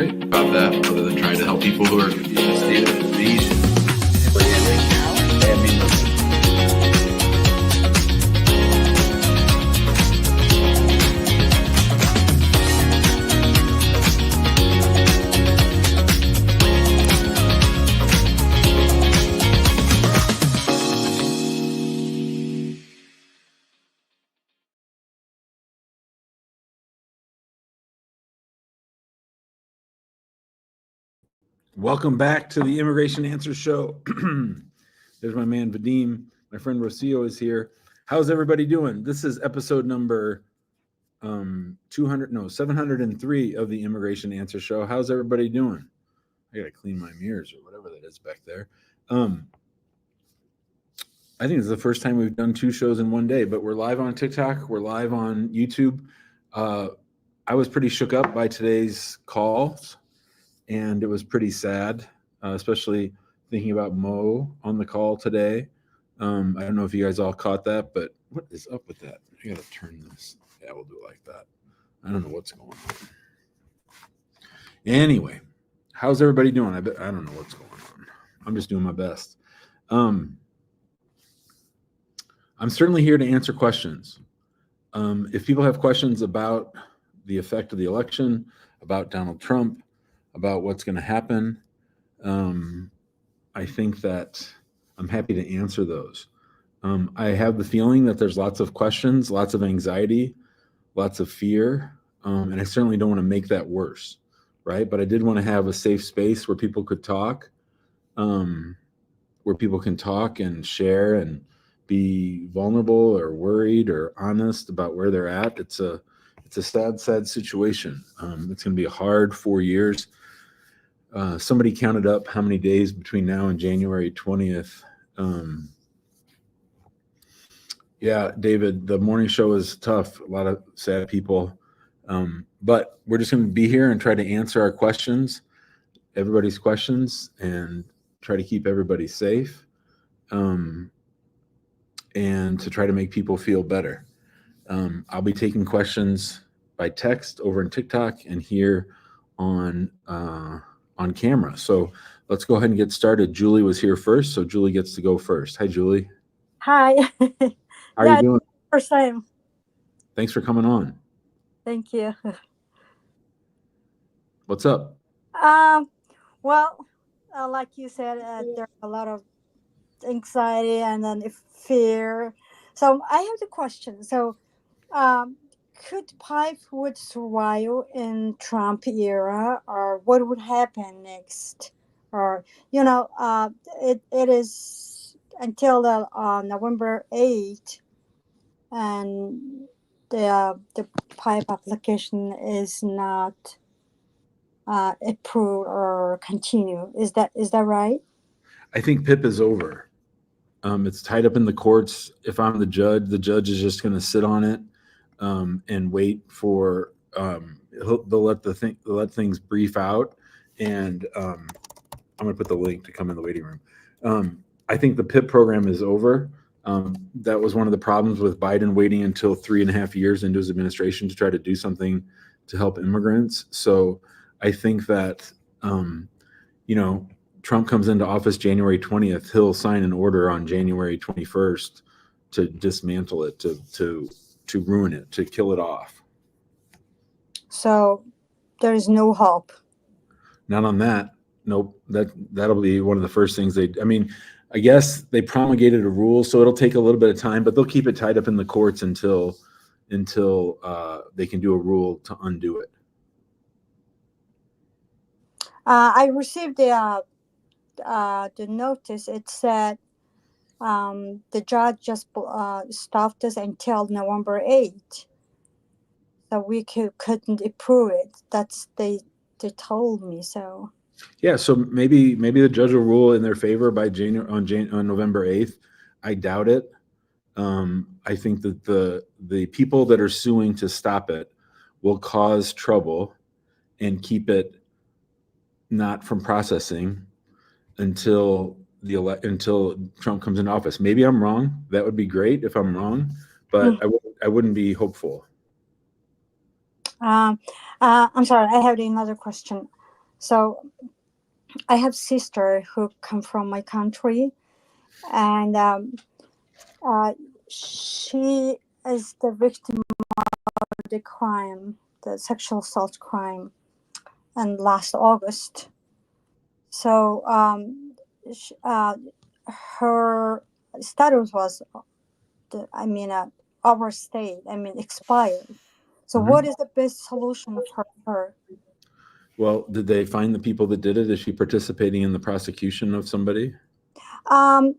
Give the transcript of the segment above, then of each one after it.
great about that, other than trying to help people who are in a state of invasion. Welcome back to the Immigration Answer Show. There's my man Vadim. My friend Rocio is here. How's everybody doing? This is episode number 703 of the Immigration Answer Show. How's everybody doing? I gotta clean my mirrors or whatever that is back there. I think it's the first time we've done 2 shows in one day, but we're live on TikTok. We're live on YouTube. I was pretty shook up by today's calls. And it was pretty sad, especially thinking about Mo on the call today. I don't know if you guys all caught that, but what is up with that? I got to turn this. Yeah, we'll do it like that. I don't know what's going on. Anyway, how's everybody doing? I don't know what's going on. I'm just doing my best. I'm certainly here to answer questions. If people have questions about the effect of the election, about Donald Trump, about what's going to happen, I think that I'm happy to answer those. I have the feeling that there's lots of questions, lots of anxiety, lots of fear, and I certainly don't want to make that worse, right? But I did want to have a safe space where people could talk, where people can talk and share and be vulnerable or worried or honest about where they're at. It's a sad situation. It's going to be a hard 4 years. Somebody counted up how many days between now and January 20th. Yeah, David, the morning show is tough. A lot of sad people. But we're just going to be here and try to answer our questions, everybody's questions, and try to keep everybody safe, and to try to make people feel better. I'll be taking questions by text over in TikTok and here on camera. So let's go ahead and get started. Julie was here first, so Julie gets to go first. Hi, Julie. Hi. How are you doing? First time. Thanks for coming on. Thank you. What's up? Well, like you said, there's a lot of anxiety and then fear. So I have the question. So, could pipe would survive in Trump era, or what would happen next? Or it is until the November 8th, and the pipe application is not approved or continue. Is that right? I think PIP is over. It's tied up in the courts. If I'm the judge is just going to sit on it and wait for they'll let things brief out. And I'm going to put the link to come in the waiting room. I think the PIP program is over. That was one of the problems with Biden waiting until 3.5 years into his administration to try to do something to help immigrants. So I think that, Trump comes into office January 20th, he'll sign an order on January 21st to dismantle it, to ruin it, to kill it off. So there is no hope. Not on that. Nope. That'll be one of the first things I guess they promulgated a rule, so it'll take a little bit of time, but they'll keep it tied up in the courts until they can do a rule to undo it. I received the notice. It said the judge just stopped us until November 8th, so we couldn't approve it. That's they told me so. Yeah, so maybe the judge will rule in their favor by on November 8th. I doubt it. I think that the people that are suing to stop it will cause trouble and keep it not from processing until Trump comes in office. Maybe I'm wrong. That would be great if I'm wrong, but I wouldn't be hopeful. I'm sorry. I have another question. So I have sister who come from my country, and she is the victim of the crime, the sexual assault crime, and last August. So her status was, overstayed. Expired. So, what is the best solution for her? Well, did they find the people that did it? Is she participating in the prosecution of somebody? Um,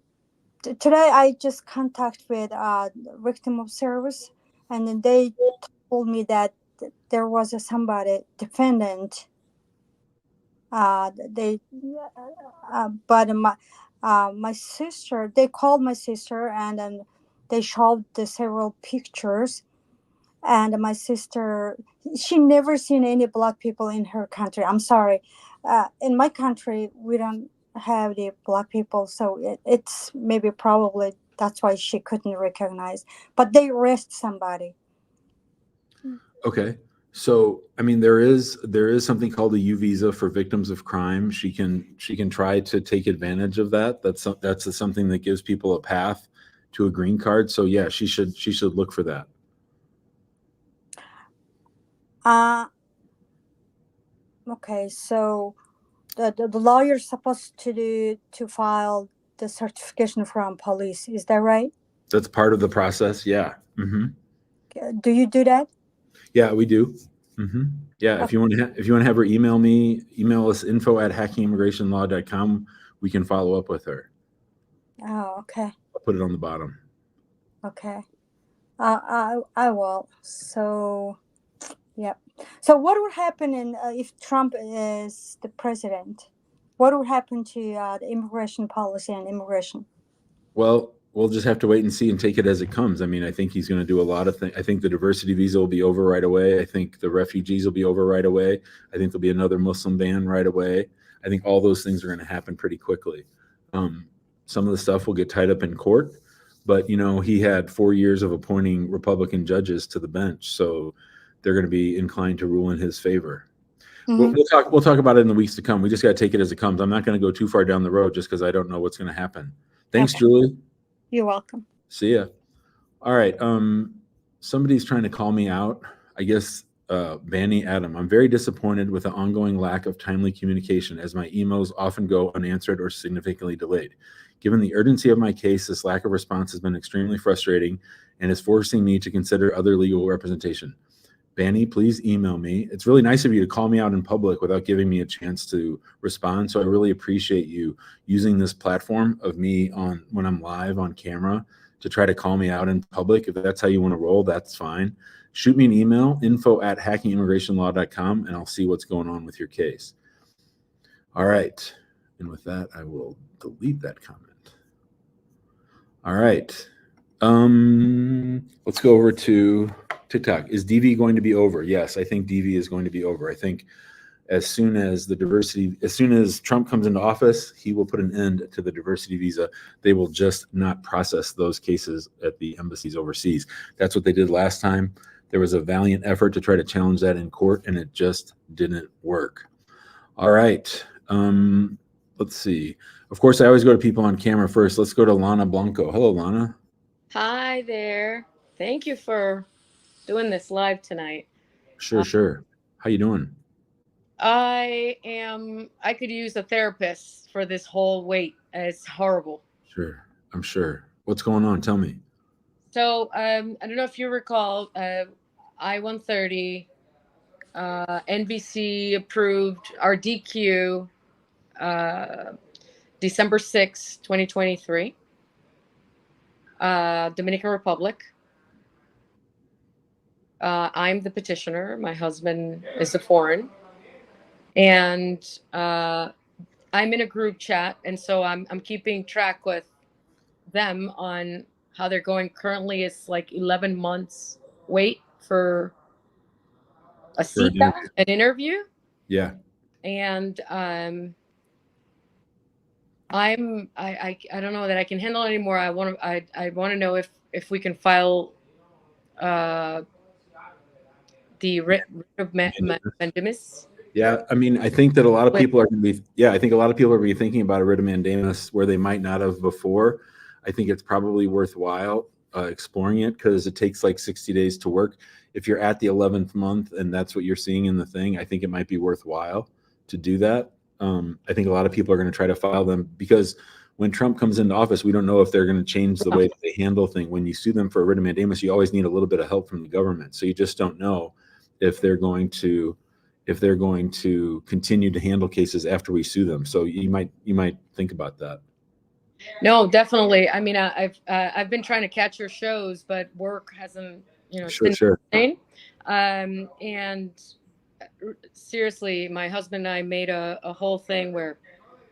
Today, I just contact with victim of service, and then they told me that there was somebody defendant. They, but my sister, they called my sister, and then they showed the several pictures. And my sister, she never seen any black people in her country. I'm sorry, in my country we don't have the black people, so it's maybe probably that's why she couldn't recognize. But they arrest somebody. Okay. So, I mean, there is something called a U visa for victims of crime. She can try to take advantage of that. That's something that gives people a path to a green card. So yeah, she should look for that. Uh okay, so the lawyer's supposed to file the certification from police, is that right? That's part of the process. Yeah. Do you do that? Yeah, we do. Yeah. If Okay. you want to have her email us info@hackingimmigrationlaw.com. We can follow up with her. Oh, okay. I'll put it on the bottom. Okay. I will. So, yeah. So, what would happen if Trump is the president? What would happen to the immigration policy and immigration? Well, we'll just have to wait and see and take it as it comes. I mean, I think he's going to do a lot of things. I think the diversity visa will be over right away. I think the refugees will be over right away. I think there'll be another Muslim ban right away. I think all those things are going to happen pretty quickly. Some of the stuff will get tied up in court, but he had 4 years of appointing Republican judges to the bench, so they're going to be inclined to rule in his favor. Mm-hmm. We'll talk about it in the weeks to come. We just got to take it as it comes. I'm not going to go too far down the road just because I don't know what's going to happen. Thanks, Okay. Julie. You're welcome. See ya. All right. Somebody's trying to call me out. I guess Vanny Adam. I'm very disappointed with the ongoing lack of timely communication as my emails often go unanswered or significantly delayed. Given the urgency of my case, this lack of response has been extremely frustrating and is forcing me to consider other legal representation. Vanny, please email me. It's really nice of you to call me out in public without giving me a chance to respond. So I really appreciate you using this platform of me when I'm live on camera to try to call me out in public. If that's how you want to roll, that's fine. Shoot me an email, info@hackingimmigrationlaw.com, and I'll see what's going on with your case. All right. And with that, I will delete that comment. All right. Let's go over to TikTok. Is DV going to be over? Yes, I think DV is going to be over. I think as soon as Trump comes into office, he will put an end to the diversity visa. They will just not process those cases at the embassies overseas. That's what they did last time. There was a valiant effort to try to challenge that in court, and it just didn't work. All right. Let's see. Of course, I always go to people on camera first. Let's go to Lana Blanco. Hello, Lana. Hi there. Thank you for doing this live tonight. Sure. How you doing? I could use a therapist for this whole wait. It's horrible. Sure. I'm sure. What's going on? Tell me. So, I don't know if you recall, I-130, NBC approved our DQ, December 6, 2023, Dominican Republic. I'm the petitioner. My husband is a foreign. And I'm in a group chat, and so I'm keeping track with them on how they're going. Currently, it's like 11 months wait for a CPAP, an interview. Yeah. And I don't know that I can handle it anymore. I want to know if we can file the writ of mandamus. Yeah, I mean, I think that a lot of people are going to be. Yeah, I think a lot of people are going to be thinking about a writ of mandamus where they might not have before. I think it's probably worthwhile exploring it because it takes like 60 days to work. If you're at the 11th month and that's what you're seeing in the thing, I think it might be worthwhile to do that. I think a lot of people are going to try to file them because when Trump comes into office, we don't know if they're going to change the way that they handle things. When you sue them for a writ of mandamus, you always need a little bit of help from the government. So you just don't know if they're going to continue to handle cases after we sue them. So you might think about that. No, definitely. I mean, I've been trying to catch your shows, but work hasn't, it's been insane. And seriously, my husband and I made a whole thing where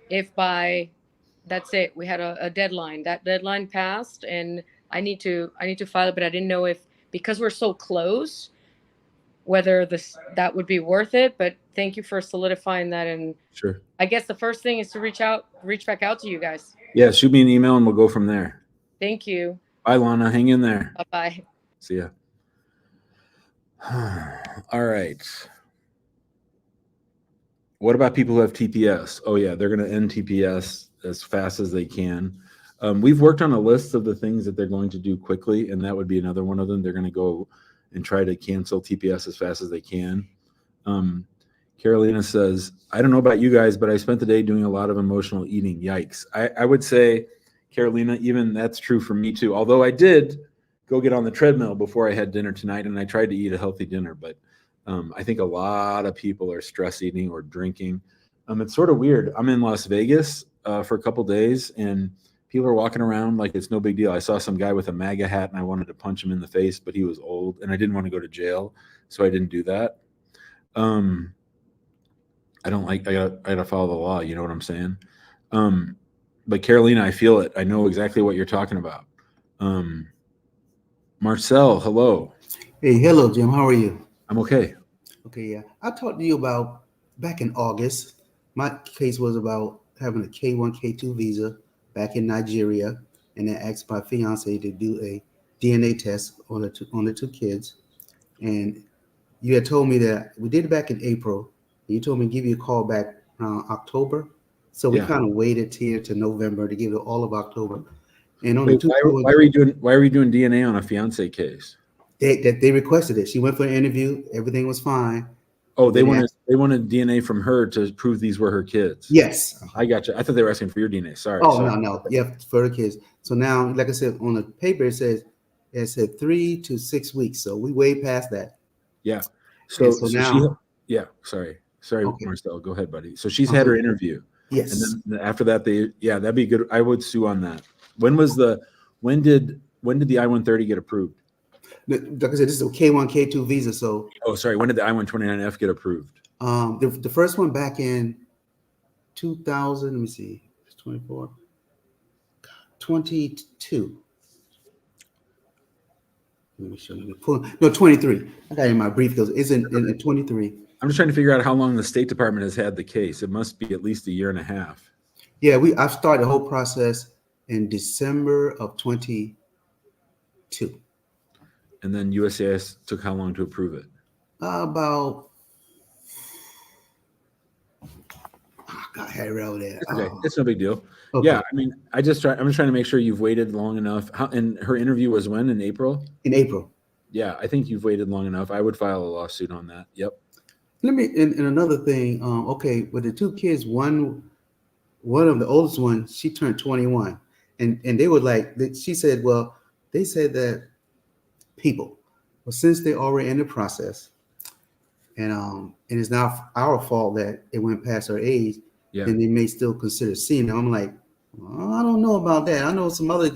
if that's it, we had a deadline. That deadline passed, and I need to file it, but I didn't know if because we're so close, whether that would be worth it. But thank you for solidifying that. And sure, I guess the first thing is to reach back out to you guys. Yeah, shoot me an email and we'll go from there. Thank you. Bye, Lana. Hang in there. Bye. See ya. All right. What about people who have TPS? Oh yeah, they're going to end TPS as fast as they can. We've worked on a list of the things that they're going to do quickly, and that would be another one of them. They're going to go and try to cancel TPS as fast as they can. Carolina says, I don't know about you guys, but I spent the day doing a lot of emotional eating. Yikes. I would say, Carolina, even that's true for me too. Although I did go get on the treadmill before I had dinner tonight, and I tried to eat a healthy dinner, but I think a lot of people are stress eating or drinking. It's sort of weird. I'm in Las Vegas for a couple days, and people are walking around like it's no big deal. I saw some guy with a MAGA hat, and I wanted to punch him in the face, but he was old, and I didn't want to go to jail, so I didn't do that. I gotta follow the law. You know what I'm saying? But Carolina, I feel it. I know exactly what you're talking about. Marcel, hello. Hey, hello, Jim. How are you? I'm okay. Okay, yeah. I talked to you about back in August. My case was about having a K1, K2 visa back in Nigeria, and I asked my fiance to do a DNA test on the two kids. And you had told me that we did it back in April. And you told me to give you a call back around October. So we kind of waited here to November to give it all of October. And on why are we doing DNA on a fiance case? They requested it. She went for an interview. Everything was fine. Oh, they wanted DNA from her to prove these were her kids. Yes. I got you. I thought they were asking for your DNA. Sorry. No. Yeah, for the kids. So now, like I said, on the paper, it said 3 to 6 weeks. So we way past that. Yeah. So now. Sorry, okay. Marcel, go ahead, buddy. So she's had her interview. Yes. And then after that, that'd be good. I would sue on that. When did the I-130 get approved? Like I said, this is a K1, K2 visa. So. Oh, sorry. When did the I-129F get approved? The first one back in 2000. Let me see. 24. 22. Let me show you. No, 23. I got it in my brief because it's in 23. I'm just trying to figure out how long the State Department has had the case. It must be at least a year and a half. Yeah, I've started the whole process in December of 22. And then USCIS took how long to approve it? About. I had it right there. It's okay. It's no big deal. Okay. Yeah, I mean, I'm just trying to make sure you've waited long enough. And her interview was when? In April? In April. Yeah, I think you've waited long enough. I would file a lawsuit on that. Yep. And another thing. Okay, with the two kids, one of the oldest one, she turned 21, and they were like, she said, well, they said that since they're already in the process, and it's now our fault that it went past her age, then they may still consider seeing them. I'm like, well, I don't know about that. I know some other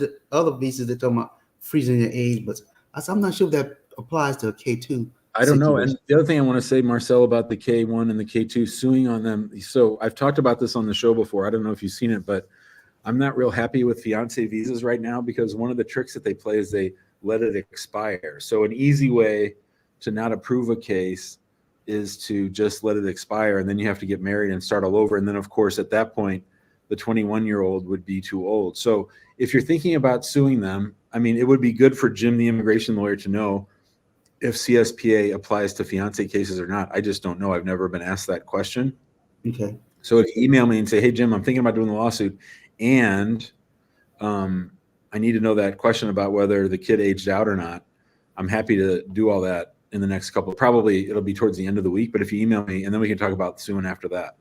visas that talk about freezing your age, but I'm not sure if that applies to a K2. I don't know. And the other thing I want to say, Marcel, about the K1 and the K2 suing on them. So I've talked about this on the show before. I don't know if you've seen it, but I'm not real happy with fiance visas right now because one of the tricks that they play is they let it expire. So an easy way to not approve a case is to just let it expire, and then you have to get married and start all over. And then, of course, at that point, the 21-year-old would be too old. So if you're thinking about suing them, I mean, it would be good for Jim, the immigration lawyer, to know if CSPA applies to fiance cases or not. I just don't know. I've never been asked that question. Okay. So if you email me and say, hey, Jim, I'm thinking about doing the lawsuit, and I need to know that question about whether the kid aged out or not, I'm happy to do all that in the next couple. Probably it'll be towards the end of the week, but if you email me, and then we can talk about suing after that.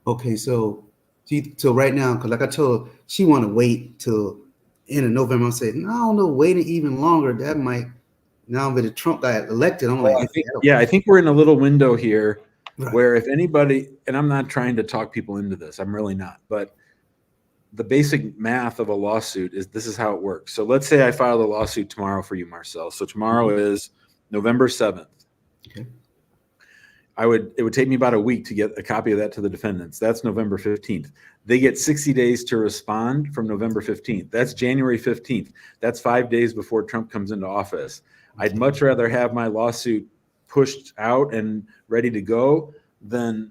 Okay, so right now, because like I told her, she want to wait till end of November. I said, no, I don't know, waiting even longer, that might, now that Trump got elected, I'm like, I think we're in a little window here Right. where if anybody, and I'm not trying to talk people into this, I'm really not, but the basic math of a lawsuit is this is how it works. So let's say I filed a lawsuit tomorrow for you, Marcel. So tomorrow is November 7th. Okay. It would take me about a week to get a copy of that to the defendants. That's November 15th. They get 60 days to respond from November 15th. That's January 15th. That's 5 days before Trump comes into office. I'd much rather have my lawsuit pushed out and ready to go than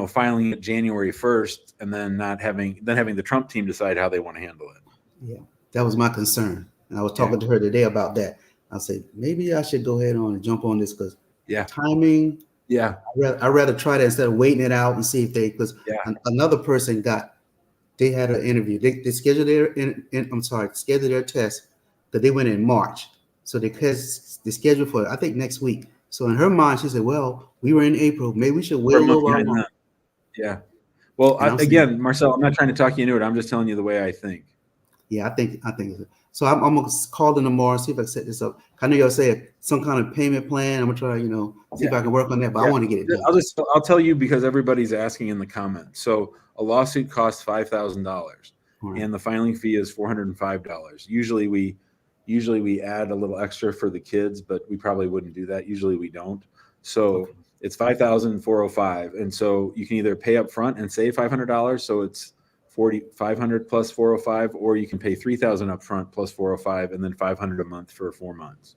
filing it January 1st and then having the Trump team decide how they want to handle it. Yeah, that was my concern. And I was talking to her today about that. I said, maybe I should go ahead on and jump on this because timing. Yeah. I'd rather try that instead of waiting it out and see if they, another person they had an interview. They scheduled scheduled their test because they went in March. So they scheduled for, I think, next week. So in her mind, she said, well, we were in April. Maybe we should wait a little while longer. Yeah. Well, again, Marcel, I'm not trying to talk you into it. I'm just telling you the way I think. Yeah, I think so. I'm gonna call them tomorrow, see if I can set this up. I know y'all say some kind of payment plan. I'm gonna try, see if I can work on that, but I want to get it done. I'll tell you because everybody's asking in the comments. So a lawsuit costs $5,000 and the filing fee is $405. Usually we add a little extra for the kids, but we probably wouldn't do that. Usually we don't. So it's $5,405. And so you can either pay up front and save $500. So it's $4,500 plus $405, or you can pay $3,000 up front plus $405 and then $500 a month for 4 months.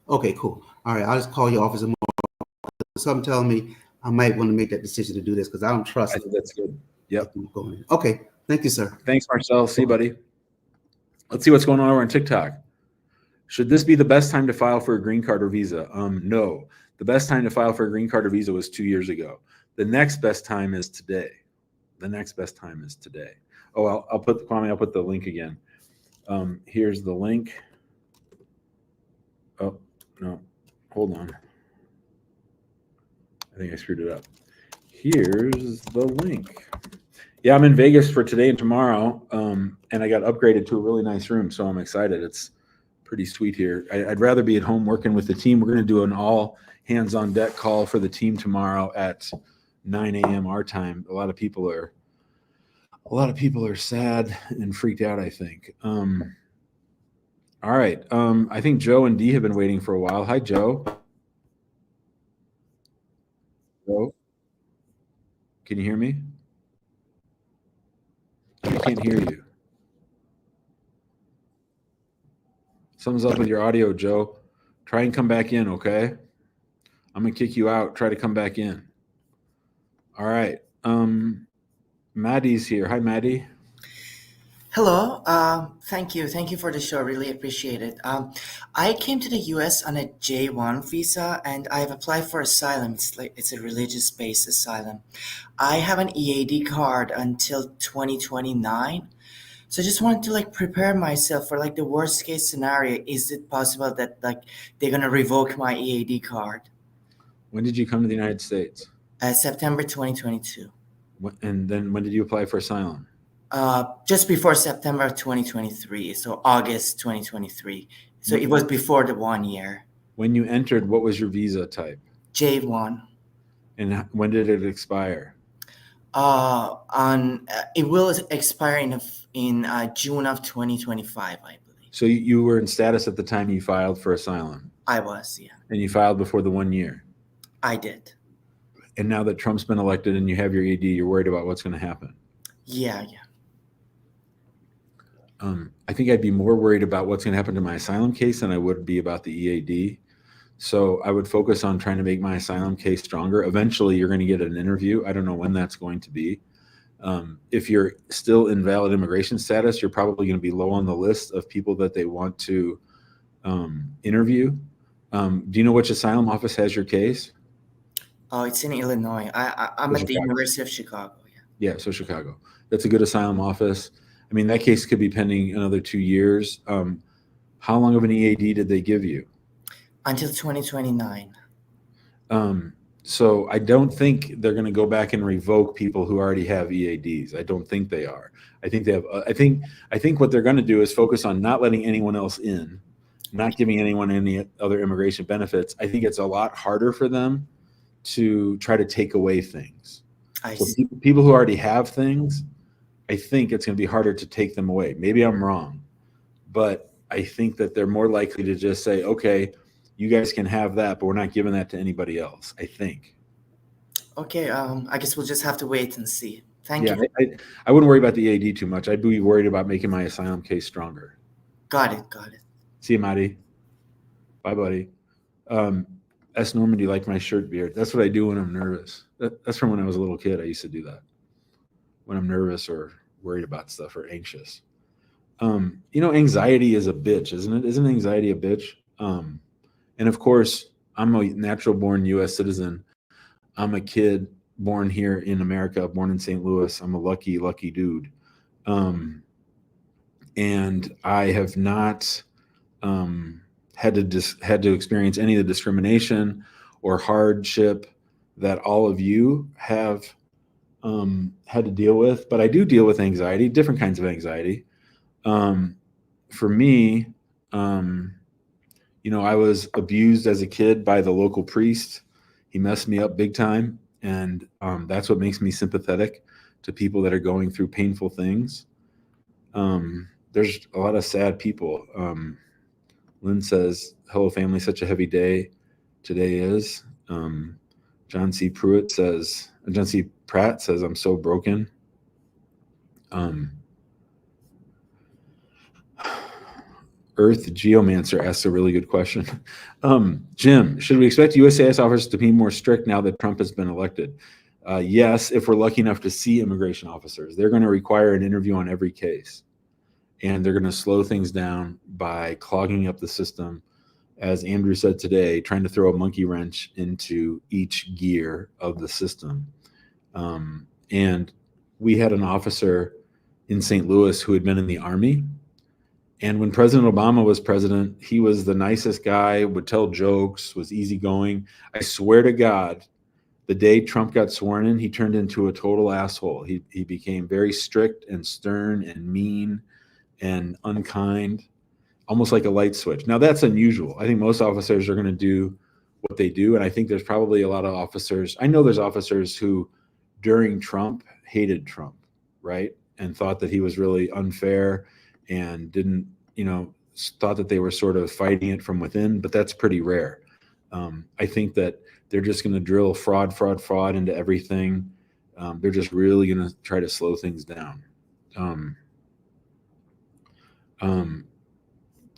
Okay, cool. All right. I'll just call your office tomorrow. Something telling me I might want to make that decision to do this because I don't trust it. That's good. Yep. Okay. Thank you, sir. Thanks, Marcel. See you, buddy. Let's see what's going on over on TikTok. Should this be the best time to file for a green card or visa? No. The best time to file for a green card or visa was 2 years ago. The next best time is today. Oh, I'll put the link again. Here's the link. Oh, no. Hold on. I think I screwed it up. Here's the link. Yeah, I'm in Vegas for today and tomorrow, and I got upgraded to a really nice room, so I'm excited. It's pretty sweet here. I'd rather be at home working with the team. We're going to do an all hands on deck call for the team tomorrow at 9 a.m. our time. A lot of people are sad and freaked out, I think. All right. I think Joe and Dee have been waiting for a while. Hi, Joe. Joe, can you hear me? I can't hear you. Something's up with your audio, Joe. Try and come back in, okay? I'm going to kick you out. Try to come back in. All right. Maddie's here. Hi, Maddie. Hello. Thank you. Thank you for the show. Really appreciate it. I came to the U.S. on a J1 visa, and I've applied for asylum. It's a religious-based asylum. I have an EAD card until 2029. So I just wanted to prepare myself for the worst case scenario. Is it possible that they're gonna revoke my EAD card? When did you come to the United States? September 2022. And then when did you apply for asylum? Just before September 2023, so August 2023. So it was before the 1 year. When you entered, what was your visa type? J1. And when did it expire? It will expire in June of 2025, I believe. So you were in status at the time you filed for asylum? I was, yeah. And you filed before the 1 year? I did. And now that Trump's been elected and you have your EAD, you're worried about what's going to happen? Yeah. I think I'd be more worried about what's going to happen to my asylum case than I would be about the EAD. So I would focus on trying to make my asylum case stronger. Eventually, you're going to get an interview. I don't know when that's going to be. If you're still in valid immigration status, you're probably going to be low on the list of people that they want to interview. Do you know which asylum office has your case? Oh, it's in Illinois. I'm at the Chicago. University of Chicago. Yeah. Yeah, so Chicago. That's a good asylum office. I mean, that case could be pending another 2 years. How long of an EAD did they give you? Until 2029. So I don't think they're going to go back and revoke people who already have EADs. I don't think they are. I think they have. I think what they're going to do is focus on not letting anyone else in, not giving anyone any other immigration benefits. I think it's a lot harder for them to try to take away things. I So see. people who already have things, I think it's going to be harder to take them away. Maybe I'm wrong, but I think that they're more likely to just say, okay, you guys can have that, but we're not giving that to anybody else, I think. Okay, I guess we'll just have to wait and see. Thank Yeah, you. I wouldn't worry about the EAD too much. I'd be worried about making my asylum case stronger. Got it. See you, Marty. Bye, buddy. S. Norman, do you like my shirt beard? That's what I do when I'm nervous. That's from when I was a little kid. I used to do that when I'm nervous or worried about stuff or anxious. Anxiety is a bitch, isn't it? Isn't anxiety a bitch? And of course, I'm a natural born U.S. citizen. I'm a kid born here in America, born in St. Louis. I'm a lucky, lucky dude. And I have not had to experience any of the discrimination or hardship that all of you have had to deal with. But I do deal with anxiety, different kinds of anxiety. For me, I was abused as a kid by the local priest. He messed me up big time. And that's what makes me sympathetic to people that are going through painful things. There's a lot of sad people. Lynn says, hello, family, such a heavy day today is. John C. Pratt says, I'm so broken. Earth Geomancer asks a really good question. Jim, should we expect USCIS officers to be more strict now that Trump has been elected? Yes, if we're lucky enough to see immigration officers. They're going to require an interview on every case. And they're going to slow things down by clogging up the system. As Andrew said today, trying to throw a monkey wrench into each gear of the system. And we had an officer in St. Louis who had been in the Army. And when President Obama was president, he was the nicest guy, would tell jokes, was easygoing. I swear to God, the day Trump got sworn in, he turned into a total asshole. He became very strict and stern and mean and unkind, almost like a light switch. Now, that's unusual. I think most officers are going to do what they do. And I think there's probably a lot of officers. I know there's officers who, during Trump, hated Trump, right? And thought that he was really unfair and didn't, thought that they were sort of fighting it from within, but that's pretty rare. I think that they're just going to drill fraud into everything. They're just really going to try to slow things down.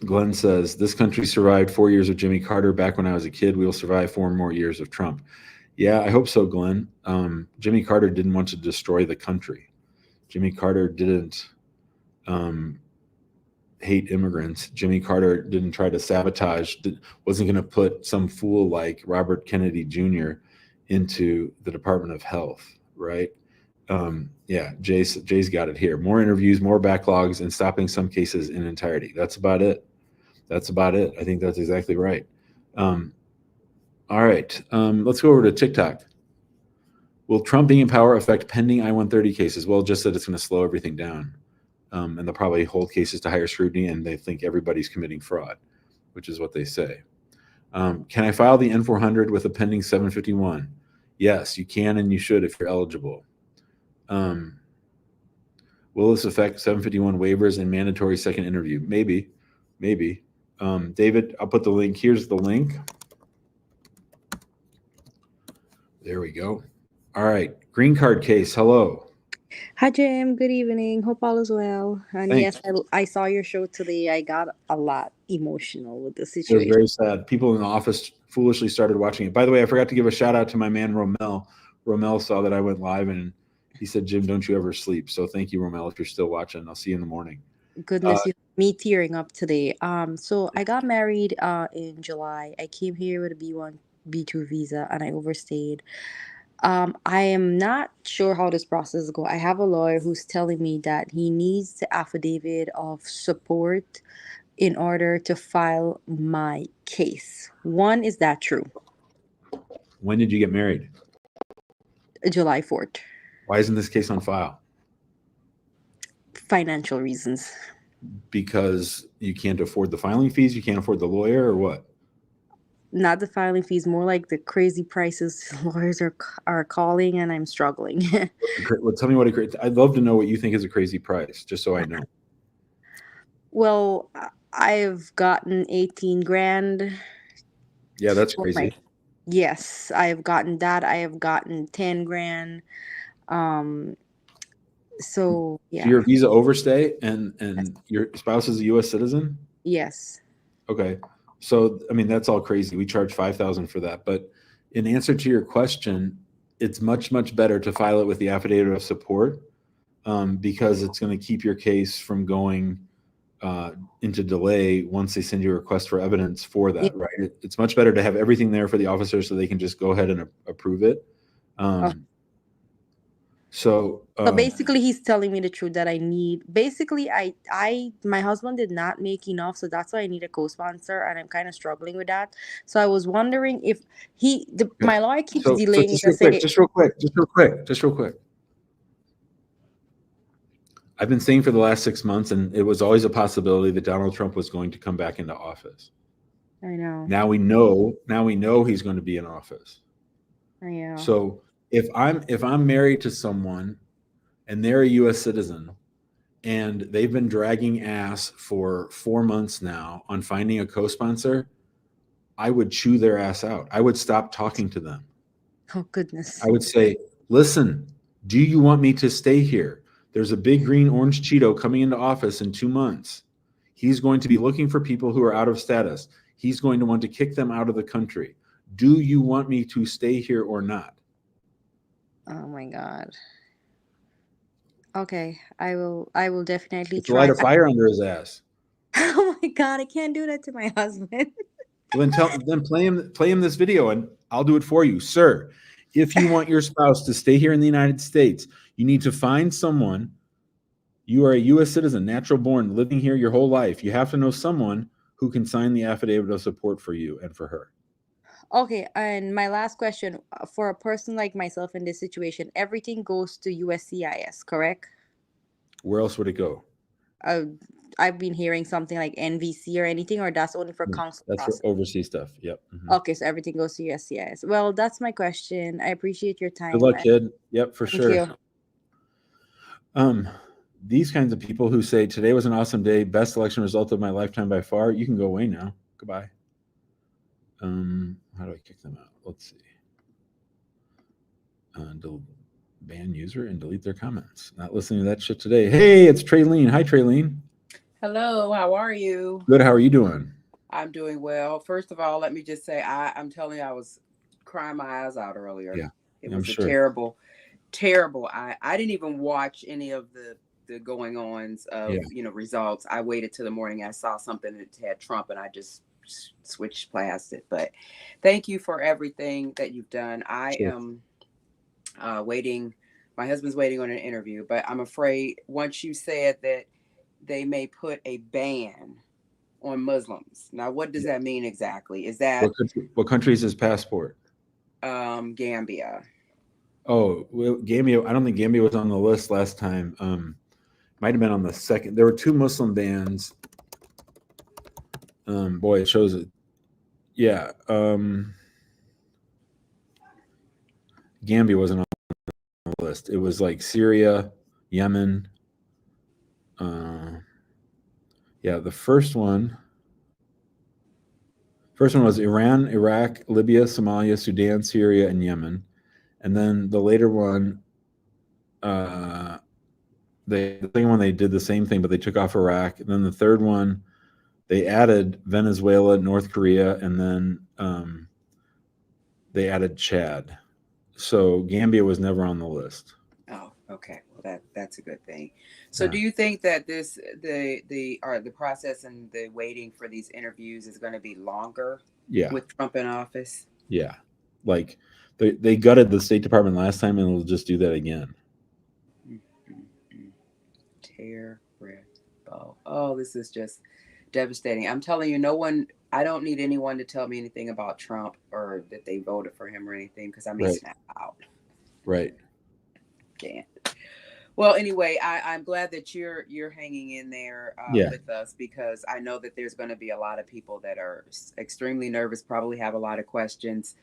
Glenn says, this country survived 4 years of Jimmy Carter. Back when I was a kid, we will survive 4 more years of Trump. Yeah, I hope so, Glenn. Jimmy Carter didn't want to destroy the country. Jimmy Carter didn't hate immigrants. Jimmy Carter didn't try to sabotage, wasn't going to put some fool like Robert Kennedy Jr. into the Department of Health, right? Yeah, Jay's got it here. More interviews, more backlogs, and stopping some cases in entirety. That's about it. I think that's exactly right. All right, let's go over to TikTok. Will Trump being in power affect pending I-130 cases? Well, just that it's going to slow everything down. And they'll probably hold cases to higher scrutiny, and they think everybody's committing fraud, which is what they say. Can I file the N-400 with a pending 751? Yes, you can and you should if you're eligible. Will this affect 751 waivers and mandatory second interview? Maybe. David, I'll put the link. Here's the link. There we go. All right. Green card case. Hello. Hi, Jim. Good evening. Hope all is well. And Thanks. yes, I saw your show today. I got a lot emotional with the It was situation. very sad. People in the office foolishly started watching it. By the way, I forgot to give a shout out to my man, Romel. Romel saw that I went live and he said, Jim, don't you ever sleep. So thank you, Romel, if you're still watching. I'll see you in the morning. Goodness, you me tearing up today. So I got married in July. I came here with a B1, B2 visa, and I overstayed. I am not sure how this process go. I have a lawyer who's telling me that he needs the affidavit of support in order to file my case. One, is that true? When did you get married? July 4th. Why isn't this case on file? Financial reasons. Because you can't afford the filing fees, you can't afford the lawyer, or what? Not the filing fees, more like the crazy prices lawyers are calling, and I'm struggling. Well, tell me what I'd love to know what you think is a crazy price, just so I know. Well, I've gotten 18 grand. Yeah, that's for my- crazy. Yes, I have gotten that. I have gotten 10 grand. So yeah. So your visa overstay and your spouse is a U.S. citizen? Yes. Okay. So, I mean, that's all crazy. We charge $5,000 for that. But in answer to your question, it's much, much better to file it with the affidavit of support because it's going to keep your case from going into delay once they send you a request for evidence for that, Yeah. right? It's much better to have everything there for the officer so they can just go ahead and approve it. So basically, he's telling me the truth that I need. Basically, my husband did not make enough, so that's why I need a co-sponsor, and I'm kind of struggling with that. So I was wondering if my lawyer keeps delaying. Just real quick. I've been saying for the last 6 months, and it was always a possibility that Donald Trump was going to come back into office. I know. Now we know he's going to be in office. I know. So if I'm married to someone and they're a U.S. citizen and they've been dragging ass for 4 months now on finding a co-sponsor, I would chew their ass out. I would stop talking to them. Oh, goodness. I would say, listen, do you want me to stay here? There's a big green orange Cheeto coming into office in 2 months. He's going to be looking for people who are out of status. He's going to want to kick them out of the country. Do you want me to stay here or not? Oh my God. Okay, I will definitely It's a light a fire under his ass. Oh my God, I can't do that to my husband. Well, then play him this video and I'll do it for you. Sir, if you want your spouse to stay here in the United States, you need to find someone. You are a U.S. citizen, natural born, living here your whole life. You have to know someone who can sign the affidavit of support for you and for her. Okay, and my last question, for a person like myself in this situation, everything goes to USCIS, correct? Where else would it go? I've been hearing something like NVC or anything, or that's only for consular That's process? for overseas stuff. Yep. Mm-hmm. Okay, so everything goes to USCIS. Well, that's my question. I appreciate your time. Good luck, kid. Yep, for Thank sure. you. These kinds of people who say today was an awesome day, best election result of my lifetime by far, you can go away now. Goodbye. How do I kick them out? Let's see. Ban user and delete their comments. Not listening to that shit today. Hey, it's Traylene. Hi, Traylene. Hello, how are you? Good. How are you doing? I'm doing well. First of all, let me just say I'm telling you, I was crying my eyes out earlier. Yeah, it was terrible. I didn't even watch any of the going ons of results. I waited till the morning. I saw something that had Trump, and I just switched past it. But thank you for everything that you've done. I am waiting. My husband's waiting on an interview, but I'm afraid once you said that they may put a ban on Muslims. Now, what does that mean exactly? Is that what country is his passport? Gambia. Oh, well, Gambia. I don't think Gambia was on the list last time. Might have been on the second. There were 2 Muslim bans. Boy, it shows it. Yeah. Gambia wasn't on the list. It was like Syria, Yemen. The first one was Iran, Iraq, Libya, Somalia, Sudan, Syria, and Yemen. And then the later one, the second one, they did the same thing, but they took off Iraq. And then the third one, they added Venezuela, North Korea, and then they added Chad. So Gambia was never on the list. Oh, Okay, well that's a good thing. So Yeah. do you think that the process and the waiting for these interviews is going to be longer Yeah. with Trump in office? Yeah. Like they gutted the State Department last time, and they'll just do that again. Terrible. Oh, this is just devastating. I'm telling you, I don't need anyone to tell me anything about Trump or that they voted for him or anything, because I may Right. snap out. Right. Can't. Well, anyway, I'm glad that you're hanging in there Yeah. with us, because I know that there's going to be a lot of people that are extremely nervous, probably have a lot of questions.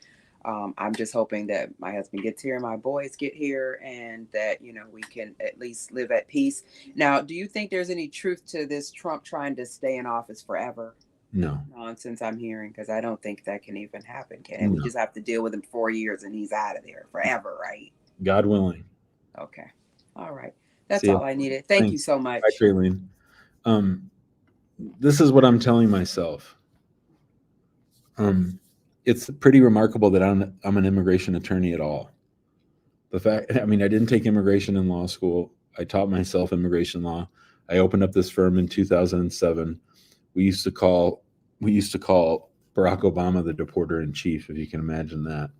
I'm just hoping that my husband gets here, my boys get here, and that, we can at least live at peace. Now, do you think there's any truth to this Trump trying to stay in office forever? No. Nonsense I'm hearing, because I don't think that can even happen, can it? No. We just have to deal with him 4 years and he's out of there forever, right? God willing. Okay. All right. That's See ya. all I needed. Thank you Thanks. so much. Bye, Traylene. This is what I'm telling myself. It's pretty remarkable that I'm an immigration attorney at all. I didn't take immigration in law school. I taught myself immigration law. I opened up this firm in 2007. We used to call Barack Obama the deporter in chief, if you can imagine that.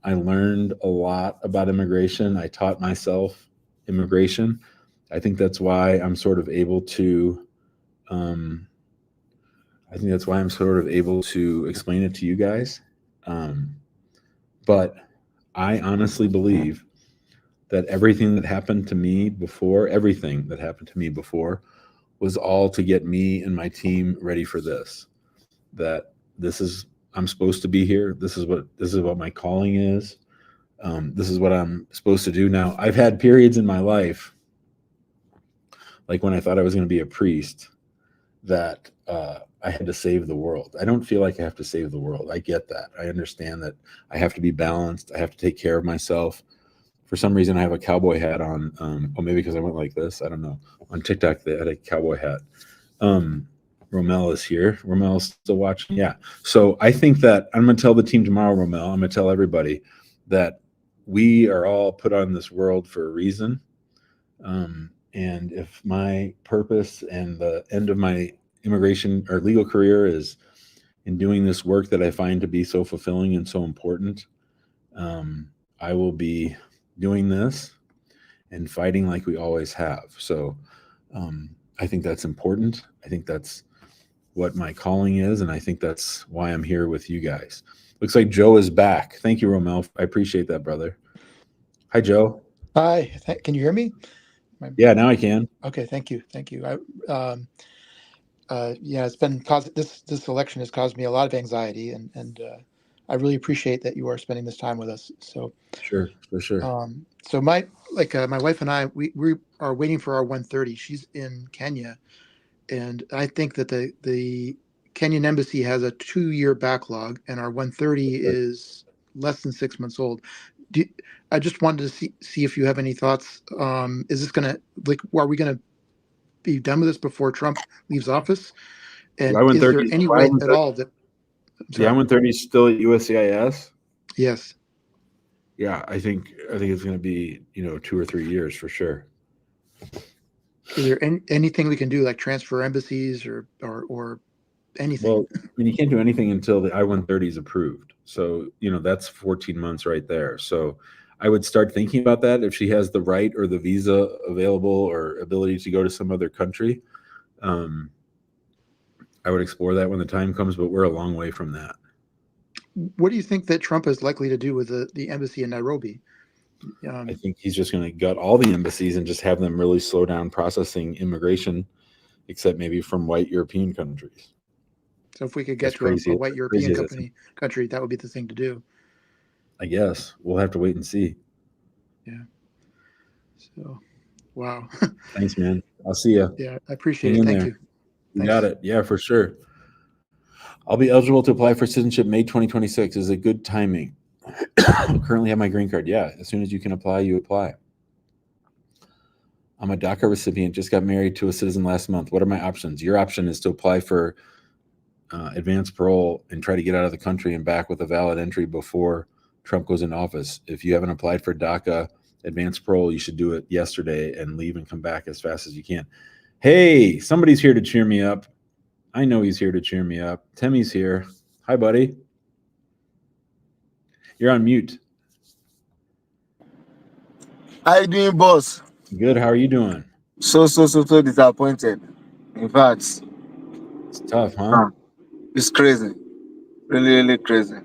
I learned a lot about immigration. I taught myself immigration. I think that's why I'm sort of able to explain it to you guys. But I honestly believe that everything that happened to me before was all to get me and my team ready for this. That I'm supposed to be here. This is what my calling is. This is what I'm supposed to do. Now, I've had periods in my life, like when I thought I was going to be a priest, that I had to save the world. I don't feel like I have to save the world. I get that. I understand that I have to be balanced. I have to take care of myself. For some reason, I have a cowboy hat on. Maybe because I went like this. I don't know. On TikTok, they had a cowboy hat. Romel is here. Romel's still watching. Yeah. So I think that I'm going to tell the team tomorrow, Romel. I'm going to tell everybody that we are all put on this world for a reason. And if my purpose and the end of my immigration or legal career is in doing this work that I find to be so fulfilling and so important, I will be doing this and fighting like we always have. So I think that's important. I think that's what my calling is, and I think that's why I'm here with you guys. Looks like Joe is back. Thank you, Romel. I appreciate that, brother. Hi, Joe. Hi. Can you hear me? Yeah, now I can. Okay. Thank you. It's been this election has caused me a lot of anxiety, and I really appreciate that you are spending this time with us. So Sure, for sure. So my wife and I, we are waiting for our 130. She's in Kenya, and I think that the Kenyan embassy has a 2-year backlog, and our 130 is less than 6 months old. I just wanted to see if you have any thoughts. Is this gonna are we gonna be done with this before Trump leaves office? And is there any way at all that the I-130 is still at USCIS? Yes. Yeah, I think it's going to be 2 or 3 years for sure. Is there anything we can do, like transfer embassies or anything? Well, you can't do anything until the I-130 is approved. So that's 14 months right there. So I would start thinking about that if she has the right or the visa available or ability to go to some other country. I would explore that when the time comes, but we're a long way from that. What do you think that Trump is likely to do with the embassy in Nairobi? I think he's just going to gut all the embassies and just have them really slow down processing immigration, except maybe from white European countries. So if we could get to a white European country, that would be the thing to do. I guess we'll have to wait and see. Yeah. So, wow. Thanks, man. I'll see you. Yeah, I appreciate it. Thank you. You got it. Yeah, for sure. I'll be eligible to apply for citizenship May 2026. Is it good timing? I currently have my green card. Yeah, as soon as you can apply, you apply. I'm a DACA recipient. Just got married to a citizen last month. What are my options? Your option is to apply for advanced parole and try to get out of the country and back with a valid entry before Trump goes into office. If you haven't applied for DACA advanced parole, you should do it yesterday and leave and come back as fast as you can. Hey, somebody's here to cheer me up. I know he's here to cheer me up. Timmy's here. Hi, buddy. You're on mute. How you doing, boss? Good. How are you doing? So disappointed. In fact, It's tough, huh? it's crazy. Really, really crazy.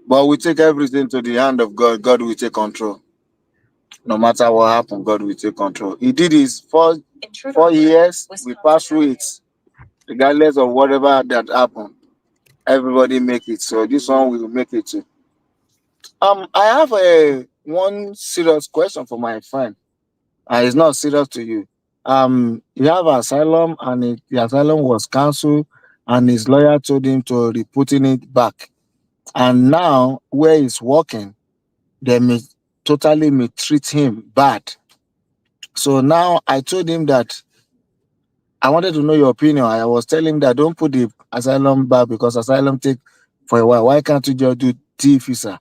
But we take everything to the hand of God. God will take control. No matter what happens, God will take control. He did his 4 years. We passed through it. Regardless of whatever that happened, everybody make it. So this one will make it too. I have one serious question for my friend. It's not serious to you. You have asylum, and the asylum was cancelled, and his lawyer told him to re-putting it back. And now, where he's working, they may totally mistreat him bad. So now I told him that I wanted to know your opinion. I was telling him that don't put the asylum back because asylum take for a while. Why can't you just do T visa?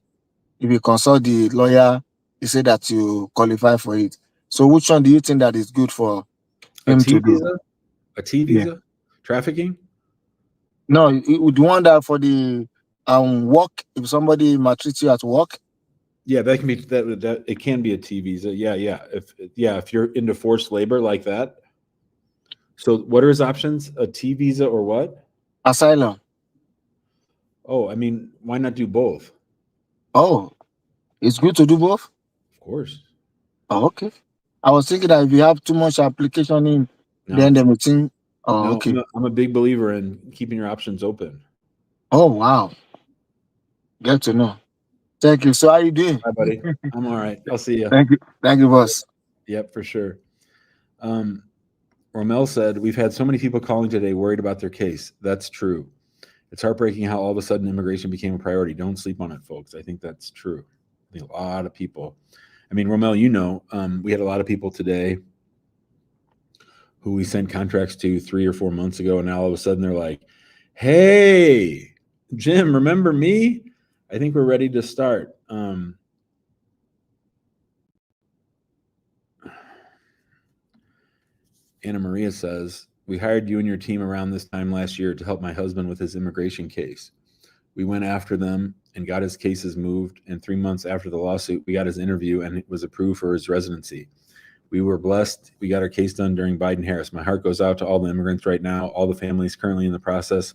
If you consult the lawyer, he said that you qualify for it. So which one do you think that is good for A him T to do? visa? A T visa? Trafficking? No, you would want that for the work. If somebody maltreats you at work, Yeah, that can be that it can be a T visa. Yeah. If you're into forced labor like that. So what are his options? A T visa or what? asylum. Oh, I mean, why not do both? Oh, it's good to do both. Of course. Oh, okay. I was thinking that if you have too much application in, No. then they will think, oh, No, okay. I'm a big believer in keeping your options open. Oh, wow. Get to know. Thank you. So how you doing? Hi, buddy. I'm all right. I'll see you. Thank you, boss. Yep, for sure. Romel said, we've had so many people calling today worried about their case. That's true. It's heartbreaking how all of a sudden immigration became a priority. Don't sleep on it, folks. I think that's true. I think a lot of people, I mean, Romel, you know, we had a lot of people today who we sent contracts to 3 or 4 months ago, and now all of a sudden they're like, hey, Jim, remember me? I think we're ready to start. Anna Maria says, we hired you and your team around this time last year to help my husband with his immigration case. We went after them and got his cases moved. And 3 months after the lawsuit, we got his interview and it was approved for his residency. We were blessed. We got our case done during Biden-Harris. My heart goes out to all the immigrants right now, all the families currently in the process,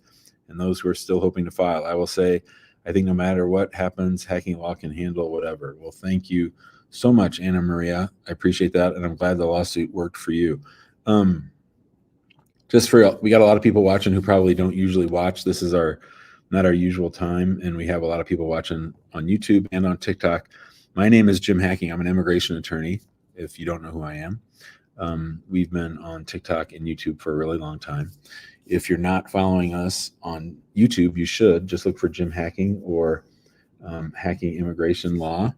and those who are still hoping to file. I will say, I think no matter what happens, hacking law can handle whatever. Well, thank you so much, Anna Maria. I appreciate that, and I'm glad the lawsuit worked for you. We got a lot of people watching who probably don't usually watch. This is not our usual time, and we have a lot of people watching on YouTube and on TikTok. My name is Jim Hacking. I'm an immigration attorney, if you don't know who I am. We've been on TikTok and YouTube for a really long time. If you're not following us on YouTube, you should. Just look for Jim Hacking or Hacking Immigration Law.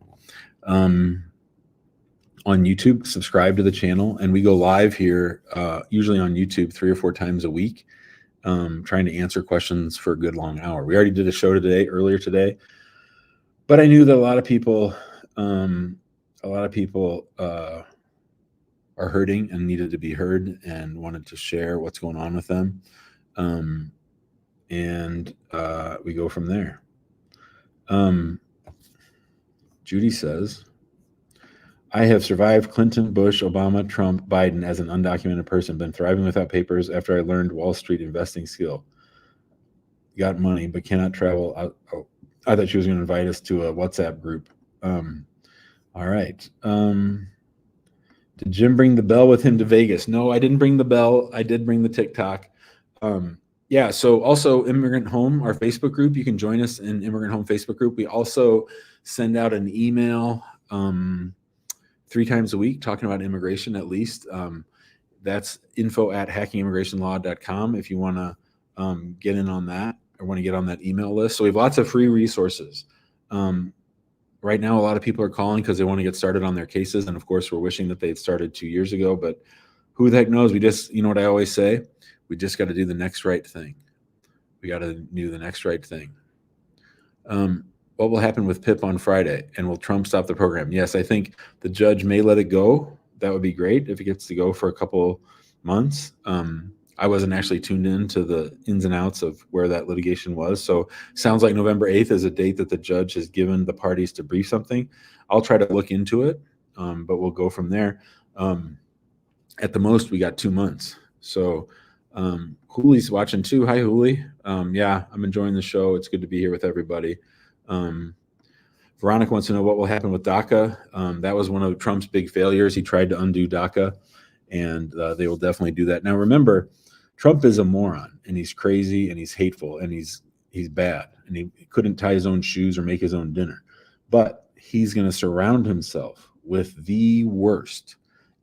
On YouTube, subscribe to the channel, and we go live here, usually on YouTube 3 or 4 times a week, trying to answer questions for a good long hour. We already did a show earlier today, but I knew that a lot of people are hurting and needed to be heard and wanted to share what's going on with them, and we go from there. Judy says, I have survived Clinton, Bush, Obama, Trump, Biden as an undocumented person, been thriving without papers after I learned Wall Street investing skill. Got money, but cannot travel. I thought she was going to invite us to a WhatsApp group. All right. Did Jim bring the bell with him to Vegas? No, I didn't bring the bell. I did bring the TikTok. Yeah, so also Immigrant Home, our Facebook group, you can join us in Immigrant Home Facebook group. We also send out an email 3 times a week talking about immigration at least. That's info@hackingimmigrationlaw.com if you want to get in on that or want to get on that email list. So we have lots of free resources. Right now, a lot of people are calling because they want to get started on their cases. And of course, we're wishing that they'd started 2 years ago, but who the heck knows? We just, you know what I always say? We just got to do the next right thing. We got to do the next right thing. what will happen with PIP on Friday? And will Trump stop the program? Yes, I think the judge may let it go. That would be great if it gets to go for a couple months. I wasn't actually tuned in to the ins and outs of where that litigation was. So sounds like November 8th is a date that the judge has given the parties to brief something. I'll try to look into it, but we'll go from there. At the most, we got 2 months. So Hoolie's watching too. Hi, Hoolie. Yeah, I'm enjoying the show. It's good to be here with everybody. Veronica wants to know what will happen with DACA. That was one of Trump's big failures. He tried to undo DACA, and they will definitely do that. Now, remember, Trump is a moron, and he's crazy, and he's hateful, and he's bad, and he couldn't tie his own shoes or make his own dinner. But he's going to surround himself with the worst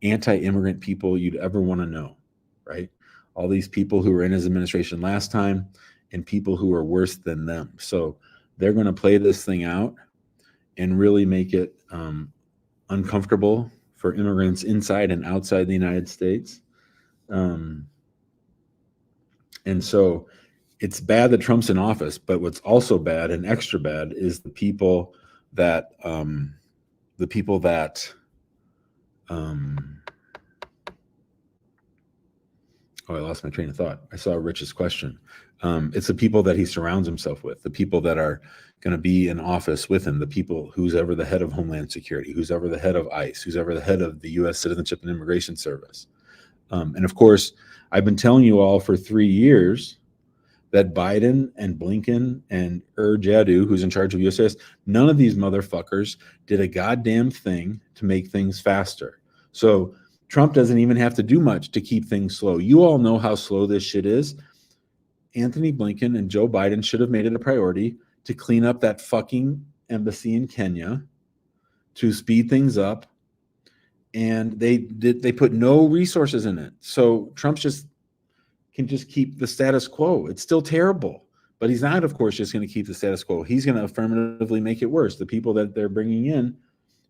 anti-immigrant people you'd ever want to know, right? All these people who were in his administration last time and people who are worse than them. So they're going to play this thing out and really make it uncomfortable for immigrants inside and outside the United States. And so it's bad that Trump's in office, but what's also bad and extra bad is the people that oh, I lost my train of thought. I saw Rich's question. It's the people that he surrounds himself with, the people that are going to be in office with him, the people who's ever the head of Homeland Security, who's ever the head of ICE, who's ever the head of the U.S. Citizenship and Immigration Service. And of course, I've been telling you all for 3 years that Biden and Blinken and Jadu, who's in charge of USCIS, none of these motherfuckers did a goddamn thing to make things faster. So Trump doesn't even have to do much to keep things slow. You all know how slow this shit is. Anthony Blinken and Joe Biden should have made it a priority to clean up that fucking embassy in Kenya, to speed things up. And they put no resources in it. So Trump can just keep the status quo. It's still terrible, but he's not, of course, just going to keep the status quo. He's going to affirmatively make it worse. The people that they're bringing in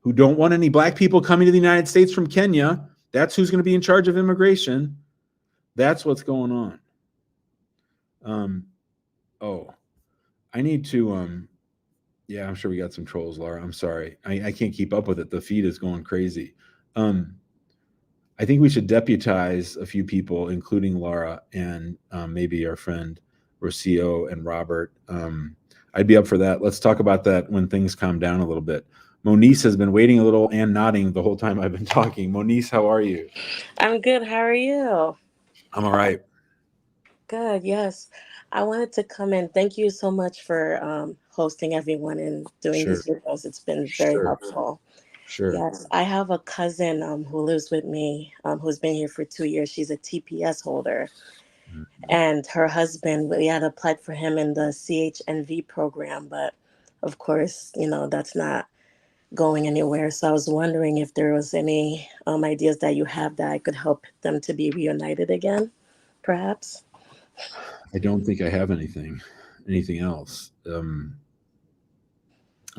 who don't want any black people coming to the United States from Kenya, that's who's going to be in charge of immigration. That's what's going on. I need to, yeah, I'm sure we got some trolls, Laura. I'm sorry. I can't keep up with it. The feed is going crazy. I think we should deputize a few people, including Laura and maybe our friend Rocio and Robert. I'd be up for that. Let's talk about that when things calm down a little bit. Monice has been waiting a little and nodding the whole time I've been talking. Monice, how are you? I'm good. How are you? I'm all right. Good. Yes. I wanted to come in. Thank you so much for hosting everyone and doing Sure. these videos. It's been very Sure. helpful. Sure. Yes. I have a cousin who lives with me who's been here for 2 years. She's a TPS holder. Mhm. And her husband, we had applied for him in the CHNV program, but of course, that's not going anywhere. So I was wondering if there was any ideas that you have that I could help them to be reunited again, perhaps. I don't think I have anything else. I'm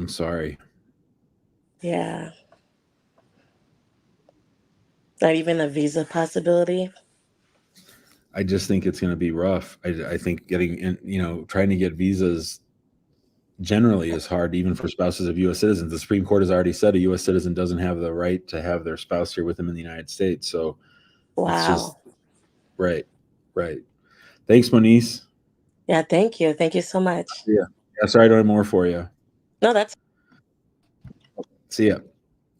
sorry. Yeah. Not even a visa possibility. I just think it's going to be rough. I think getting in, trying to get visas generally is hard, even for spouses of U.S. citizens. The Supreme Court has already said a U.S. citizen doesn't have the right to have their spouse here with them in the United States. So it's just right. Thanks, Moniz. Yeah, thank you. Thank you so much. Yeah. Sorry I don't have more for you. No, that's. See ya.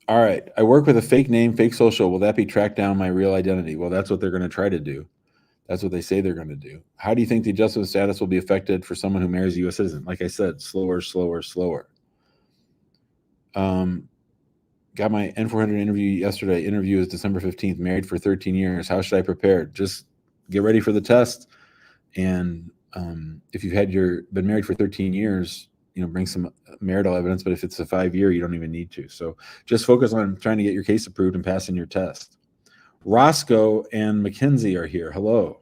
All right. I work with a fake name, fake social. Will that be tracked down my real identity? Well, that's what they're going to try to do. That's what they say they're going to do. How do you think the adjustment of status will be affected for someone who marries a U.S. citizen? Like I said, slower. Got my N400 interview yesterday. Interview is December 15th. Married for 13 years. How should I prepare? Just get ready for the test. And if you've been married for 13 years, bring some marital evidence. But if it's a 5-year, you don't even need to. So just focus on trying to get your case approved and passing your test. Roscoe and Mackenzie are here. Hello.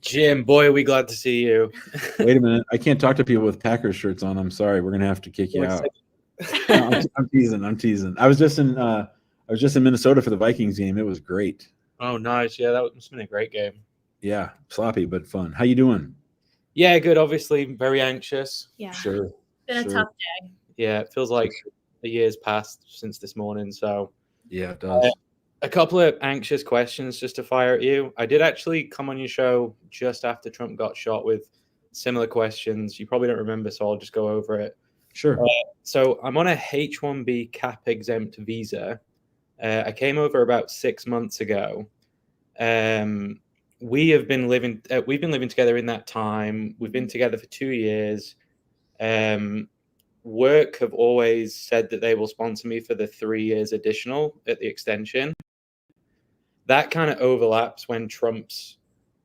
Jim, boy, are we glad to see you. Wait a minute. I can't talk to people with Packers shirts on. I'm sorry. We're going to have to kick you out. No, I'm teasing. I was just in Minnesota for the Vikings game. It was great. Oh, nice. Yeah, that must have been a great game. Yeah, sloppy, but fun. How you doing? Yeah, good. Obviously, very anxious. Yeah. Sure. Been a tough day. Yeah, it feels like a year's passed since this morning. So Yeah, it does. a couple of anxious questions just to fire at you. I did actually come on your show just after Trump got shot with similar questions. You probably don't remember, so I'll just go over it. Sure. So I'm on a H1B cap exempt visa. I came over about 6 months ago. We've been living together in that time. We've been together for 2 years. Work have always said that they will sponsor me for the 3 years additional at the extension. That kind of overlaps when Trump's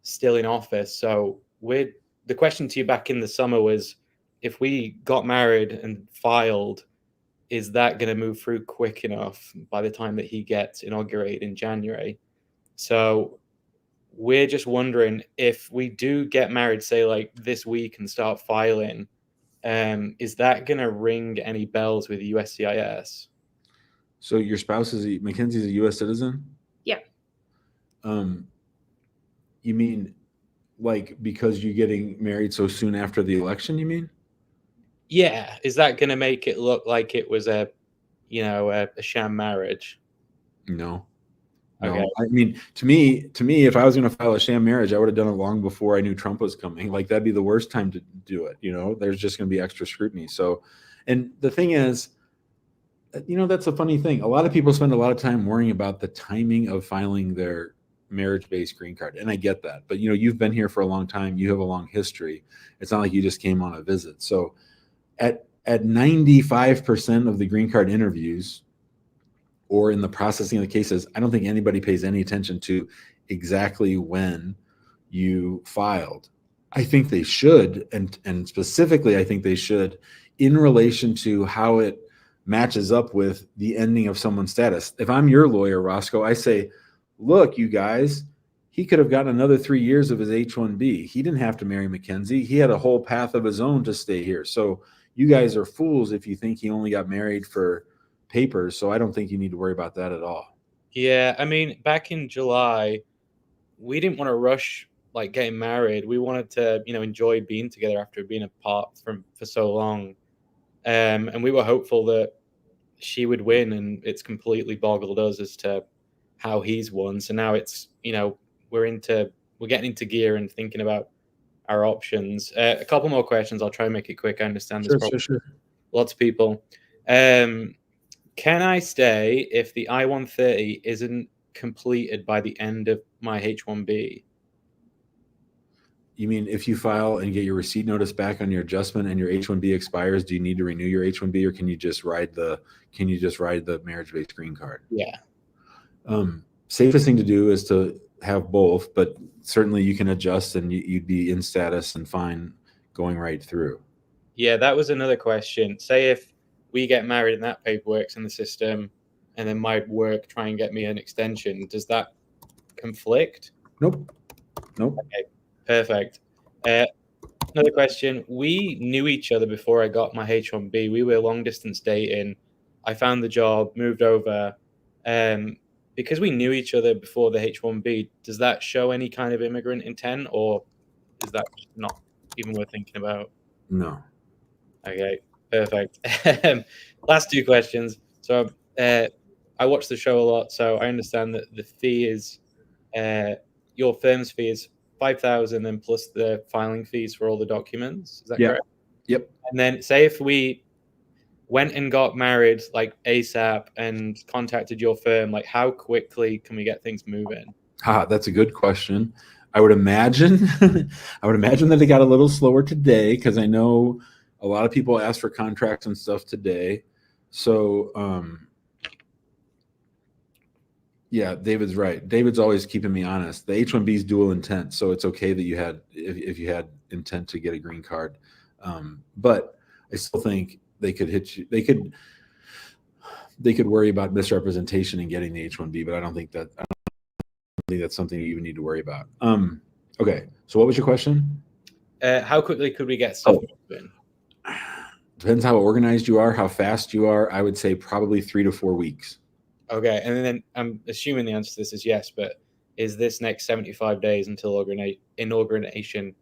still in office. So the question to you back in the summer was, if we got married and filed, is that going to move through quick enough by the time that he gets inaugurated in January? So we're just wondering, if we do get married, say like this week, and start filing, is that going to ring any bells with USCIS? So your spouse Mackenzie's a U.S. citizen? Yeah. You mean like because you're getting married so soon after the election, you mean? Yeah. Is that going to make it look like it was a sham marriage? No. Okay. No. I mean, to me, if I was going to file a sham marriage, I would have done it long before I knew Trump was coming. Like, that'd be the worst time to do it. There's just going to be extra scrutiny. So, and the thing is, that's a funny thing. A lot of people spend a lot of time worrying about the timing of filing their marriage-based green card. And I get that. But, you've been here for a long time. You have a long history. It's not like you just came on a visit. So at 95% of the green card interviews, or in the processing of the cases, I don't think anybody pays any attention to exactly when you filed. I think they should, and specifically, I think they should, in relation to how it matches up with the ending of someone's status. If I'm your lawyer, Roscoe, I say, look, you guys, he could have gotten another 3 years of his H-1B. He didn't have to marry Mackenzie. He had a whole path of his own to stay here. So you guys are fools if you think he only got married for papers. So I don't think you need to worry about that at all. Yeah, I mean, back in July, we didn't want to rush like getting married. We wanted to, enjoy being together after being apart for so long. And we were hopeful that she would win, and it's completely boggled us as to how he's won. So now it's, we're getting into gear and thinking about our options. A couple more questions. I'll try and make it quick. I understand there's probably lots of people. Can I stay if the I-130 isn't completed by the end of my H-1B? You mean if you file and get your receipt notice back on your adjustment and your H-1B expires, do you need to renew your H-1B, or can you just ride the marriage-based green card? Yeah. Safest thing to do is to have both, but certainly you can adjust and you'd be in status and fine going right through. Yeah, that was another question. Say if we get married and that paperwork's in the system, and then my work try and get me an extension, does that conflict? Nope. Okay, perfect. Another question. We knew each other before I got my H-1B. We were long distance dating. I found the job, moved over. Because we knew each other before the H-1B, does that show any kind of immigrant intent, or is that not even worth thinking about? No. Okay, perfect. Last two questions. So I watch the show a lot, so I understand that the fee is your firm's fee is $5,000 and plus the filing fees for all the documents. Is that correct? Yep. And then say if we went and got married like ASAP and contacted your firm, like how quickly can we get things moving? That's a good question. I would imagine that it got a little slower today, because I know a lot of people ask for contracts and stuff today. So yeah, David's right. David's always keeping me honest. The H-1B is dual intent, so it's okay that if you had intent to get a green card. But I still think they could hit you. They could worry about misrepresentation in getting the H-1B, but I don't think that's something you even need to worry about. Okay, so what was your question? How quickly could we get stuff moving? Depends how organized you are, how fast you are. I would say probably 3 to 4 weeks. Okay, and then I'm assuming the answer to this is yes, but is this next 75 days until inauguration?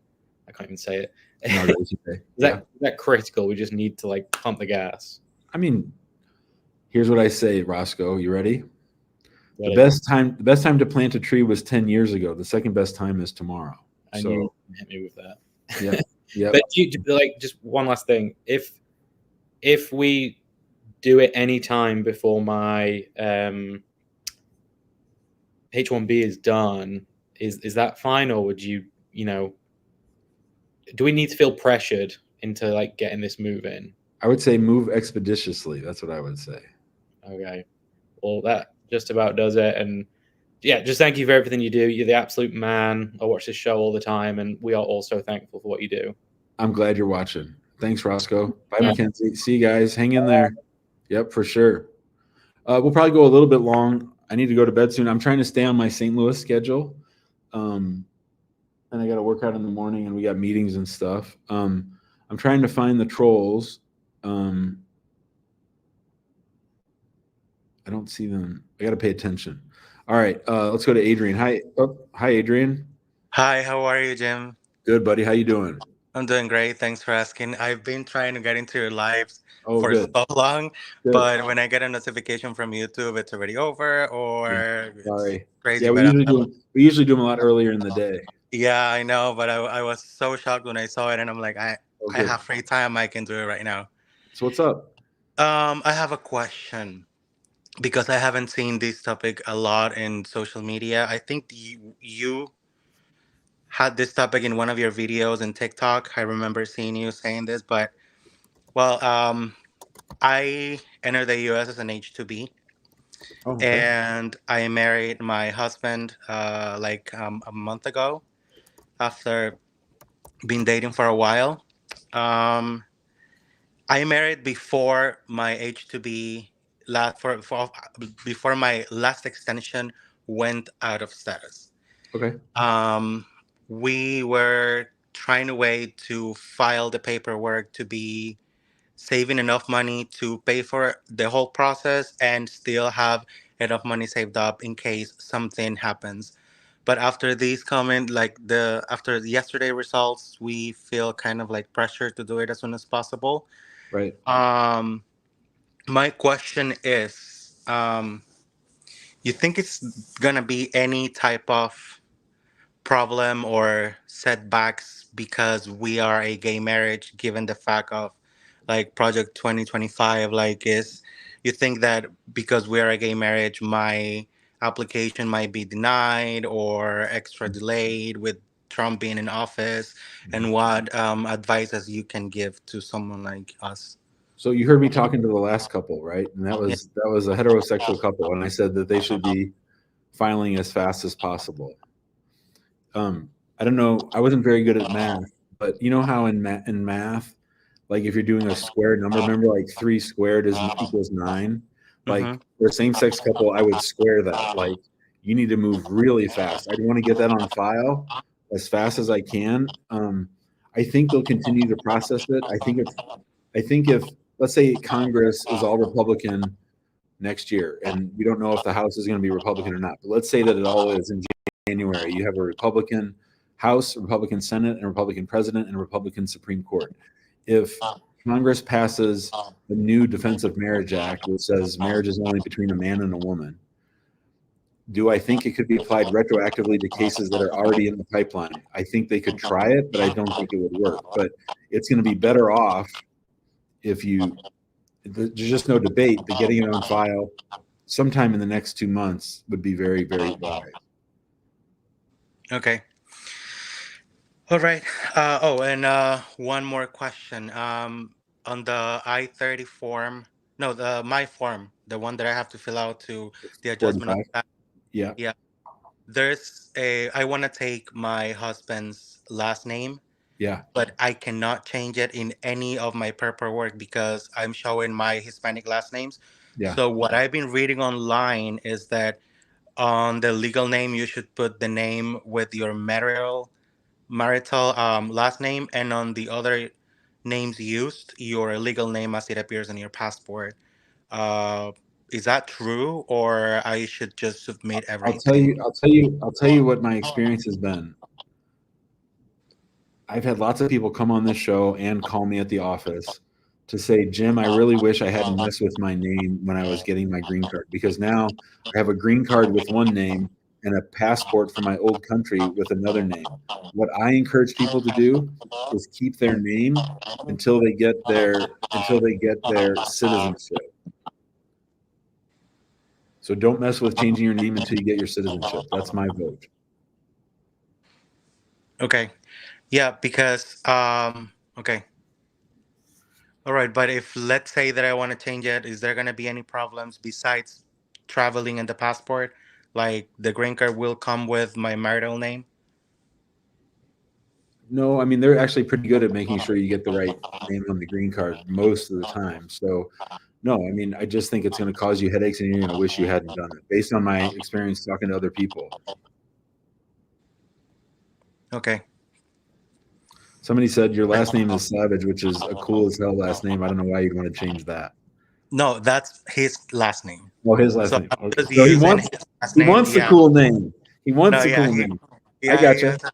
I can't even say it. Is that critical? We just need to like pump the gas. I mean, here's what I say, Roscoe. You ready? Ready. The best time to plant a tree was 10 years ago. The second best time is tomorrow. And So you hit me with that. yeah. But like, just one last thing. If we do it any time before my H1B is done, is that fine, or would you know? Do we need to feel pressured into like getting this move in? I would say move expeditiously. That's what I would say. Okay. Well, that just about does it. And yeah, just thank you for everything you do. You're the absolute man. I watch this show all the time, and we are all so thankful for what you do. I'm glad you're watching. Thanks, Roscoe. Bye, Mackenzie. See you guys. Hang in there. Yep, for sure. We'll probably go a little bit long. I need to go to bed soon. I'm trying to stay on my St. Louis schedule. And I got to work out in the morning, and we got meetings and stuff. I'm trying to find the trolls. I don't see them. I got to pay attention. All right, let's go to Adrian. Hi, Adrian. Hi, how are you, Jim? Good, buddy. How you doing? I'm doing great. Thanks for asking. I've been trying to get into your lives Oh, for good. so long, Good. but when I get a notification from YouTube, it's already over, or Sorry. it's crazy. Yeah, we usually do them a lot earlier in the day. Yeah, I know, but I was so shocked when I saw it, and I'm like, I have free time. I can do it right now. So what's up? I have a question because I haven't seen this topic a lot in social media. I think you had this topic in one of your videos in TikTok. I remember seeing you saying this, but well, I entered the US as an H2B, and I married my husband a month ago after being dating for a while. I married before my H2B before my last extension went out of status. Okay. We were trying to wait to file the paperwork to be saving enough money to pay for the whole process and still have enough money saved up in case something happens. But after these comment, after yesterday results, we feel kind of like pressure to do it as soon as possible. Right. My question is, you think it's gonna be any type of problem or setbacks because we are a gay marriage, given the fact of like Project 2025, you think that because we are a gay marriage, my application might be denied or extra delayed with Trump being in office, and what advices you can give to someone like us? So you heard me talking to the last couple, right? And that was a heterosexual couple, and I said that they should be filing as fast as possible. I don't know. I wasn't very good at math, but you know how in math, like if you're doing a square number, remember like 3 squared equals 9. Like for a same-sex couple, I would square that. Like you need to move really fast. I want to get that on file as fast as I can. I think they'll continue to process it. I think if let's say Congress is all Republican next year, and we don't know if the House is going to be Republican or not, but let's say that it all is in January. You have a Republican House, a Republican Senate, and a Republican President, and a Republican Supreme Court. If Congress passes the new Defense of Marriage Act, which says marriage is only between a man and a woman, do I think it could be applied retroactively to cases that are already in the pipeline? I think they could try it, but I don't think it would work. But it's going to be better off if there's just no debate that getting it on file sometime in the next 2 months would be very, very wise. Okay. All right. And one more question. On the I-30 form, my form, the one that I have to fill out to the adjustment of that. Yeah. Yeah. I want to take my husband's last name. Yeah. But I cannot change it in any of my paperwork because I'm showing my Hispanic last names. Yeah. So what I've been reading online is that on the legal name, you should put the name with your marital last name, and on the other names used, your legal name as it appears on your passport. Is that true, or I should just submit everything? I'll tell you what my experience has been. I've had lots of people come on this show and call me at the office to say, Jim, I really wish I hadn't messed with my name when I was getting my green card, because now I have a green card with one name and a passport for my old country with another name. What I encourage people to do is keep their name until they get their citizenship. So don't mess with changing your name until you get your citizenship. That's my vote. Okay. Yeah, because okay. All right, but if let's say that I want to change it, is there gonna be any problems besides traveling and the passport? Like the green card will come with my marital name? No, I mean, they're actually pretty good at making sure you get the right name on the green card most of the time. So no, I mean, I just think it's going to cause you headaches and you're going to wish you hadn't done it, based on my experience talking to other people. Okay. Somebody said your last name is Savage, which is a cool as hell last name. I don't know why you'd want to change that. No, that's his last name. Oh, his last So name. I'm Okay. just So he using wants his last name. the Yeah. cool name. He wants No, the yeah, cool he- name. yeah, I gotcha. yeah.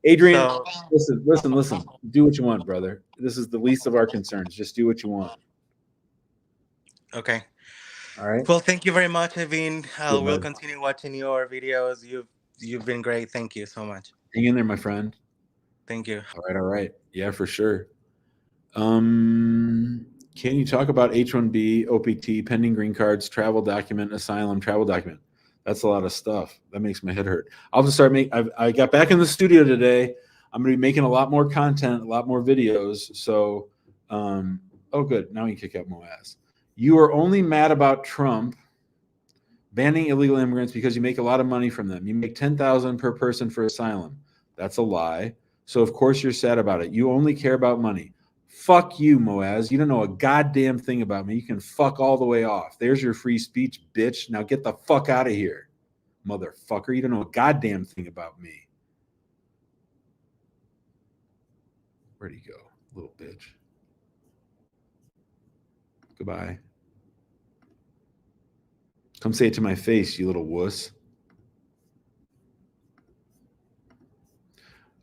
Adrian, So listen. Do what you want, brother. This is the least of our concerns. Just do what you want. okay. All right. Well, thank you very much, Evin. Good, We'll bud. continue watching your videos. You've been great. Thank you so much. Hang in there, my friend. Thank you. All right. Yeah, for sure. Can you talk about H-1B, OPT, pending green cards, travel document, asylum, travel document? That's a lot of stuff. That makes my head hurt. I'll just start I got back in the studio today. I'm going to be making a lot more content, a lot more videos. So, oh, good. Now we can kick out Moaz. You are only mad about Trump banning illegal immigrants because you make a lot of money from them. You make $10,000 per person for asylum. That's a lie. So of course you're sad about it. You only care about money. Fuck you, Moaz. You don't know a goddamn thing about me. You can fuck all the way off. There's your free speech, bitch. Now get the fuck out of here, motherfucker. You don't know a goddamn thing about me. Where'd he go, little bitch? Goodbye. Come say it to my face, you little wuss.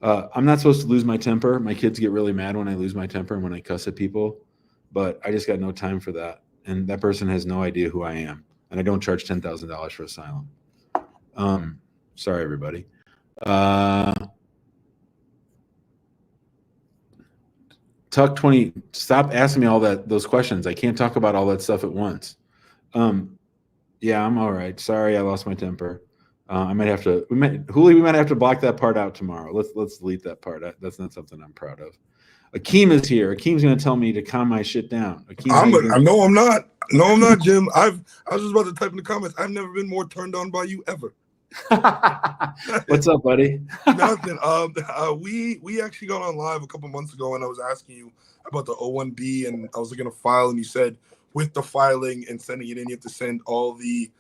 I'm not supposed to lose my temper. My kids get really mad when I lose my temper and when I cuss at people, but I just got no time for that. And that person has no idea who I am. And I don't charge $10,000 for asylum. Sorry, everybody. Tuck 20, stop asking me all those questions. I can't talk about all that stuff at once. Yeah, I'm all right. Sorry, I lost my temper. I might have to. We might have to block that part out tomorrow. Let's delete that part. That's not something I'm proud of. Akeem is here. Akeem's going to tell me to calm my shit down. Akeem, No, I'm not. No, I'm not, Jim. I was just about to type in the comments. I've never been more turned on by you ever. What's up, buddy? Nothing. We actually got on live a couple months ago, and I was asking you about the O1B, and I was looking to file, and you said with the filing and sending it in, you have to send all the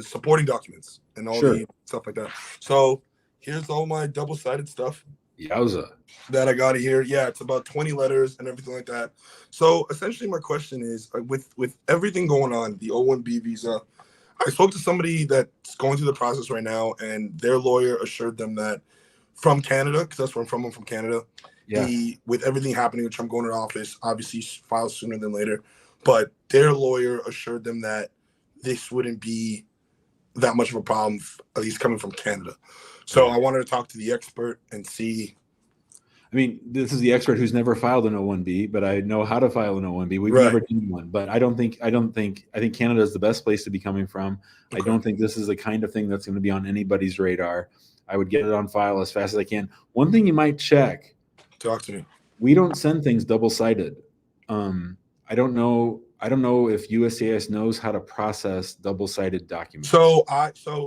supporting documents and all the stuff like that. So here's all my double-sided stuff. Yowza. That I got here. Yeah, it's about 20 letters and everything like that. So essentially my question is, with everything going on, the O1B visa, I spoke to somebody that's going through the process right now, and their lawyer assured them that from Canada, because that's where I'm from Canada, with everything happening with Trump going to office, obviously file sooner than later, but their lawyer assured them that this wouldn't be that much of a problem, at least coming from Canada. So I wanted to talk to the expert and see. I mean, this is the expert who's never filed an O1B, but I know how to file an O1B. We've never done one, but I think Canada is the best place to be coming from. Okay. I don't think this is the kind of thing that's going to be on anybody's radar. I would get it on file as fast as I can. One thing you might check. Talk to me. We don't send things double-sided. I don't know if USCIS knows how to process double-sided documents. So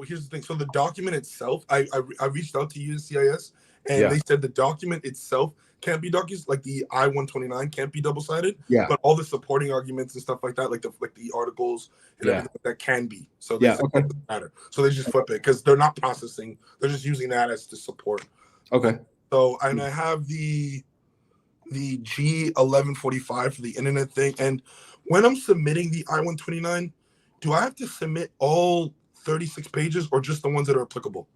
here's the thing. So the document itself, I reached out to USCIS, and they said the document itself can't be like the I-129 can't be double-sided. Yeah. But all the supporting arguments and stuff like that, like the articles and everything like that can be. So they said it doesn't matter. So they just flip it because they're not processing. They're just using that as the support. Okay. So and I have the G1145 for the internet thing. And when I'm submitting the I-129, do I have to submit all 36 pages or just the ones that are applicable?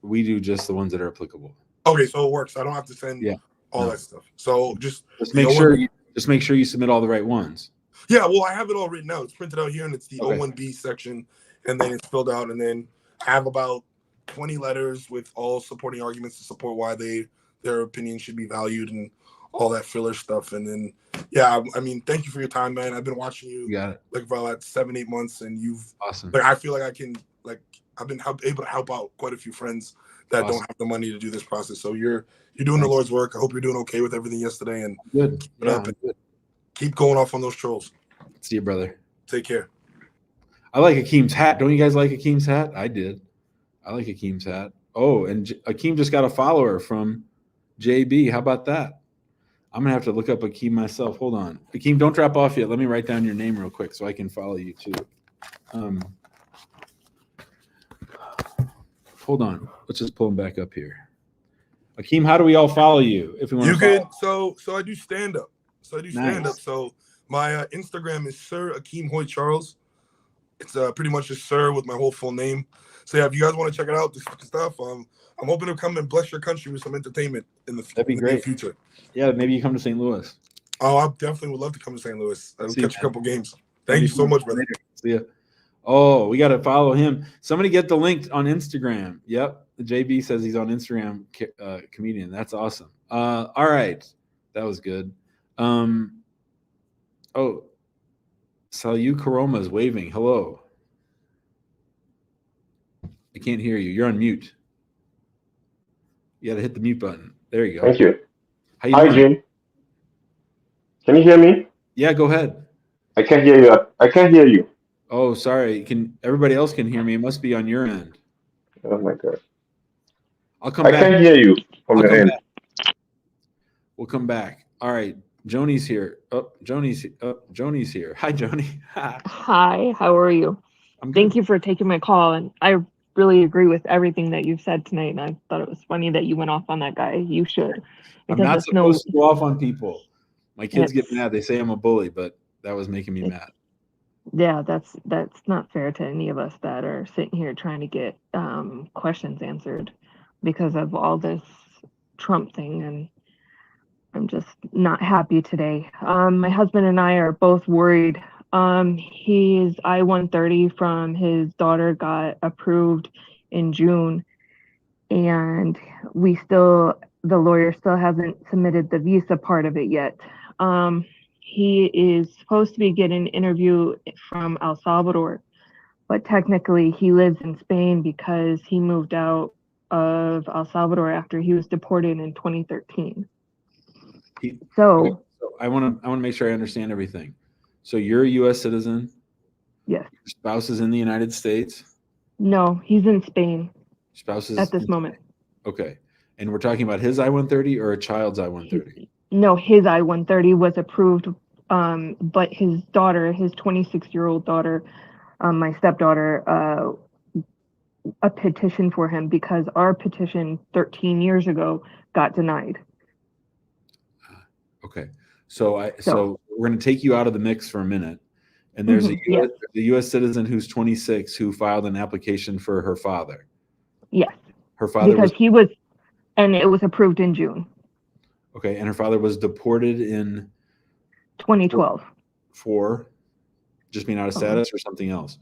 We do just the ones that are applicable. Okay, so it works. I don't have to send all that stuff. So just make sure Just make sure you submit all the right ones. Yeah, well, I have it all written out. It's printed out here, and it's the Okay. O1B section, and then it's filled out, and then I have about 20 letters with all supporting arguments to support why their opinion should be valued and all that filler stuff. And then, yeah, I mean, thank you for your time, man. I've been watching you got it. like for like 7-8 months, and you've Awesome. like I feel like I can like I've been able to help out quite a few friends that don't have the money to do this process. So you're doing the Lord's work. I hope you're doing okay with everything yesterday, and good. Keep it up and keep going off on those trolls. See you, brother. Take care. I like Akeem's hat. Don't you guys like Akeem's hat? I did. I like Akeem's hat. Oh, and Akeem just got a follower from JB. How about that? I'm gonna have to look up Akeem myself. Hold on, Akeem, don't drop off yet. Let me write down your name real quick so I can follow you too. Hold on. Let's just pull him back up here. Akeem, how do we all follow you? If we want You to could. So I do stand up. Nice. So my Instagram is Sir Akeem Hoyt Charles. It's pretty much just Sir with my whole full name. So yeah, if you guys want to check it out, this stuff, I'm hoping to come and bless your country with some entertainment in the near future. Yeah, maybe you come to St. Louis. Oh, I definitely would love to come to St. Louis. I'll catch a couple games. Thank you so much, brother. See ya. Oh, we got to follow him. Somebody get the link on Instagram. Yep. JB says he's on Instagram, comedian. That's awesome. All right. That was good. Oh, Salyu Karoma is waving. Hello. I can't hear you. You're on mute. You got to hit the mute button. There you go. Thank you. How you Hi, doing? Jim. Can you hear me? Yeah, go ahead. I can't hear you. I can't hear you. Oh, sorry. Everybody else can hear me? It must be on your end. Oh my God. I'll come I back. can't hear you from your end. We'll come back. All right. Joni's here. Joni's here. Hi, Joni. Hi, how are you? Thank you for taking my call. And I really agree with everything that you've said tonight. And I thought it was funny that you went off on that guy. You should. I'm not supposed to go off on people. My kids get mad. They say I'm a bully, but that was making me mad. Yeah, that's not fair to any of us that are sitting here trying to get questions answered because of all this Trump thing, and I'm just not happy today. My husband and I are both worried. His I-130 from his daughter got approved in June, and the lawyer still hasn't submitted the visa part of it yet. He is supposed to be getting an interview from El Salvador, but technically he lives in Spain because he moved out of El Salvador after he was deported in 2013. So I want to make sure I understand everything. So you're a U.S. citizen? Yes. Your spouse is in the United States? No, he's in Spain. Spouse is at this moment. Okay. And we're talking about his I-130 or a child's I-130? No, his I-130 was approved, but his daughter, his 26-year-old daughter, my stepdaughter, a petition for him because our petition 13 years ago got denied. Okay. So we're going to take you out of the mix for a minute. And there's a U.S. citizen who's 26 who filed an application for her father. Yes. Her father and it was approved in June. Okay, and her father was deported in 2012. For just being out of status or something else?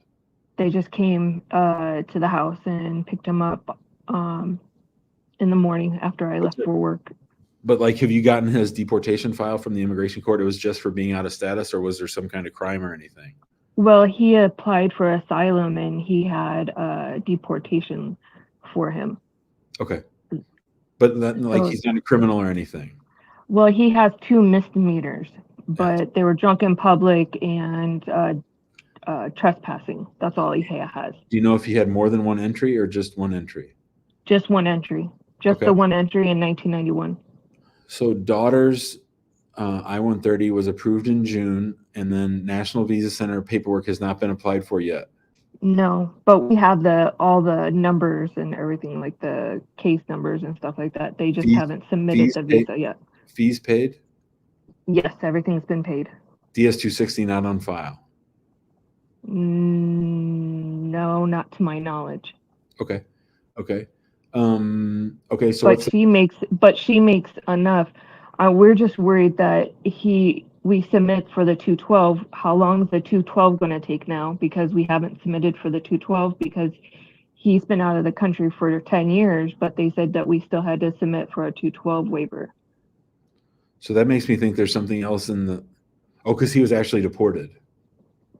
They just came to the house and picked him up in the morning after I left for work. But have you gotten his deportation file from the immigration court? It was just for being out of status, or was there some kind of crime or anything? Well, he applied for asylum and he had deportation for him. Okay. But he's not a criminal or anything? Well, he has 2 misdemeanors, but they were drunk in public and trespassing. That's all he has. Do you know if he had more than one entry or just one entry? Just one entry. Just the one entry in 1991. So daughter's I-130 was approved in June, and then National Visa Center paperwork has not been applied for yet. No, but we have all the numbers and everything, like the case numbers and stuff like that. They just haven't submitted the visa yet. Fees paid? Yes, everything's been paid. DS-260 not on file? No, not to my knowledge. Okay. Okay. So but she makes enough. We're just worried that we submit for the 212, how long is the 212 going to take now? Because we haven't submitted for the 212 because he's been out of the country for 10 years, but they said that we still had to submit for a 212 waiver. So that makes me think there's something else in the, oh, because he was actually deported.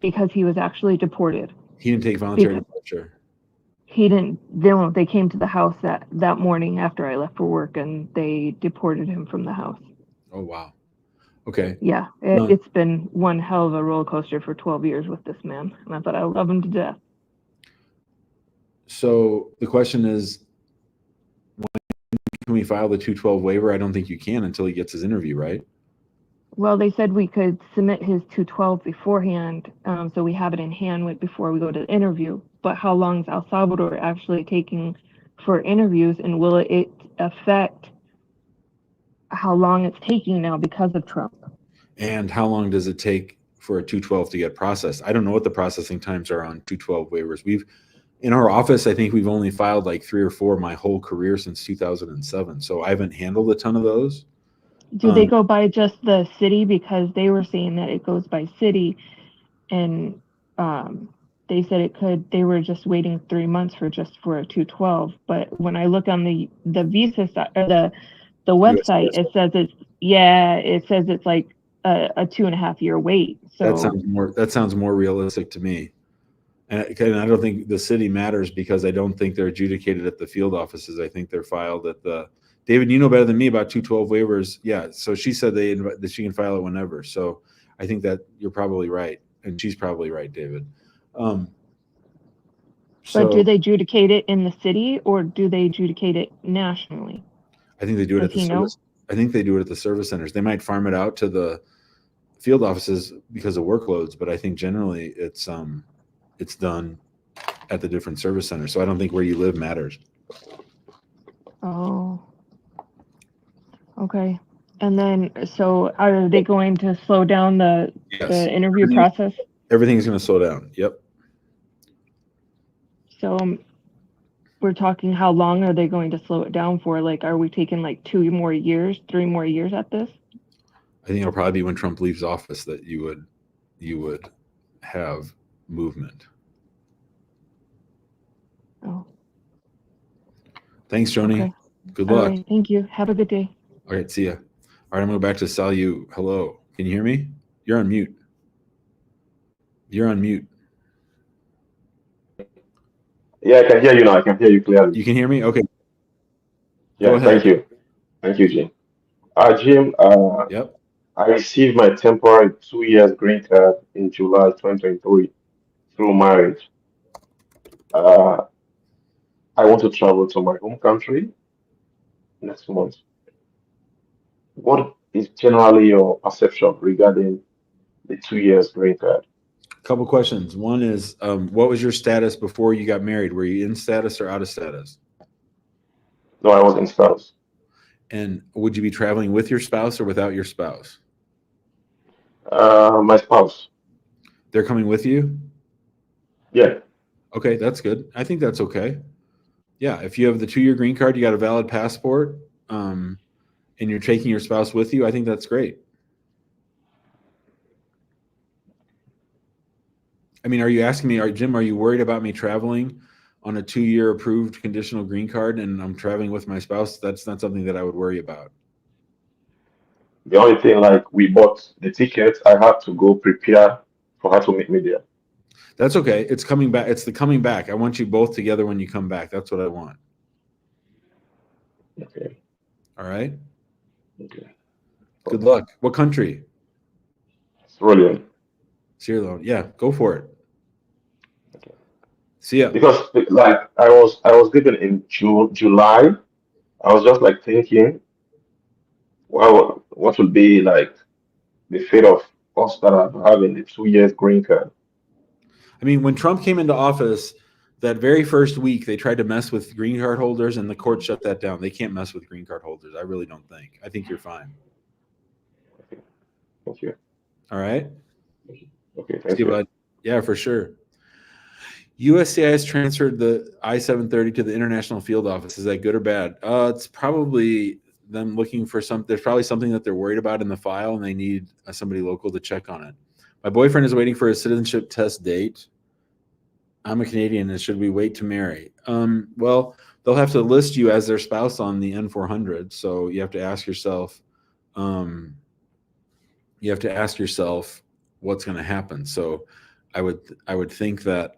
Because he was actually deported. He didn't take voluntary departure. He didn't, they came to the house that morning after I left for work and they deported him from the house. Oh, wow. Okay. Yeah, it's been one hell of a roller coaster for 12 years with this man. And I love him to death. So the question is, when can we file the 212 waiver? I don't think you can until he gets his interview, right? Well, they said we could submit his 212 beforehand, so we have it in hand before we go to the interview. But how long is El Salvador actually taking for interviews, and will it affect how long it's taking now because of Trump? And how long does it take for a 212 to get processed? I don't know what the processing times are on 212 waivers. In our office, I think we've only filed like 3 or 4 my whole career since 2007. So I haven't handled a ton of those. Do they go by just the city? Because they were saying that it goes by city, and they said they were just waiting 3 months for a 212. But when I look on the visa side, or the website, it says it's like a 2.5 year wait. So that sounds more realistic to me. And I don't think the city matters because I don't think they're adjudicated at the field offices. I think they're filed at the. David, you know better than me about 212 waivers. Yeah, so she said that she can file it whenever. So I think that you're probably right, and she's probably right, David. But do they adjudicate it in the city or do they adjudicate it nationally? I think they do it at the service. I think they do it at the service centers. They might farm it out to the field offices because of workloads, but I think generally it's done at the different service centers. So I don't think where you live matters. Oh, okay. And then, so are they going to slow down the interview process? Everything's going to slow down. Yep. So we're talking, how long are they going to slow it down for? Like, are we taking like 2 more years, 3 more years at this? I think it'll probably be when Trump leaves office that you would have movement. Oh. Thanks, Joni. Okay. Good luck. All right, thank you. Have a good day. All right, see ya. All right, I'm going to go back to Salu. Hello. Can you hear me? You're on mute. You're on mute. Yeah, I can hear you now. I can hear you clearly. You can hear me? Okay. Yeah, thank you. Thank you, Jim. Jim, yep. I received my temporary 2 years green card in July 2023 through marriage. I want to travel to my home country next month. What is generally your perception regarding the 2 years green card? A couple questions. One is, what was your status before you got married? Were you in status or out of status? No, I was in status. And would you be traveling with your spouse or without your spouse? My spouse. They're coming with you? Yeah. Okay, that's good. I think that's okay. Yeah, if you have the 2-year green card, you got a valid passport, and you're taking your spouse with you, I think that's great. I mean, are you asking me, Jim, are you worried about me traveling on a 2-year approved conditional green card and I'm traveling with my spouse? That's not something that I would worry about. The only thing, like, we bought the tickets, I have to go prepare for her to meet me there. That's okay. It's coming back. It's the coming back. I want you both together when you come back. That's what I want. Okay. All right. Okay. Good luck. What country? Sierra Leone. Sierra Leone. Yeah, go for it. Okay. See ya. Because, like, I was given in July. I was just like thinking, wow, what would be like the fate of us that are having the 2 years green card? I mean, when Trump came into office, that very first week, they tried to mess with green card holders, and the court shut that down. They can't mess with green card holders. I really don't think. I think you're fine. Okay. Thank you. All right. Okay. Thank you, you. bud. Yeah, for sure. USCIS transferred the I-730 to the International Field Office. Is that good or bad? It's probably them looking for there's probably something that they're worried about in the file, and they need somebody local to check on it. My boyfriend is waiting for a citizenship test date. I'm a Canadian, and should we wait to marry? Well, they'll have to list you as their spouse on the N400. So you have to ask yourself, what's going to happen. So I would think that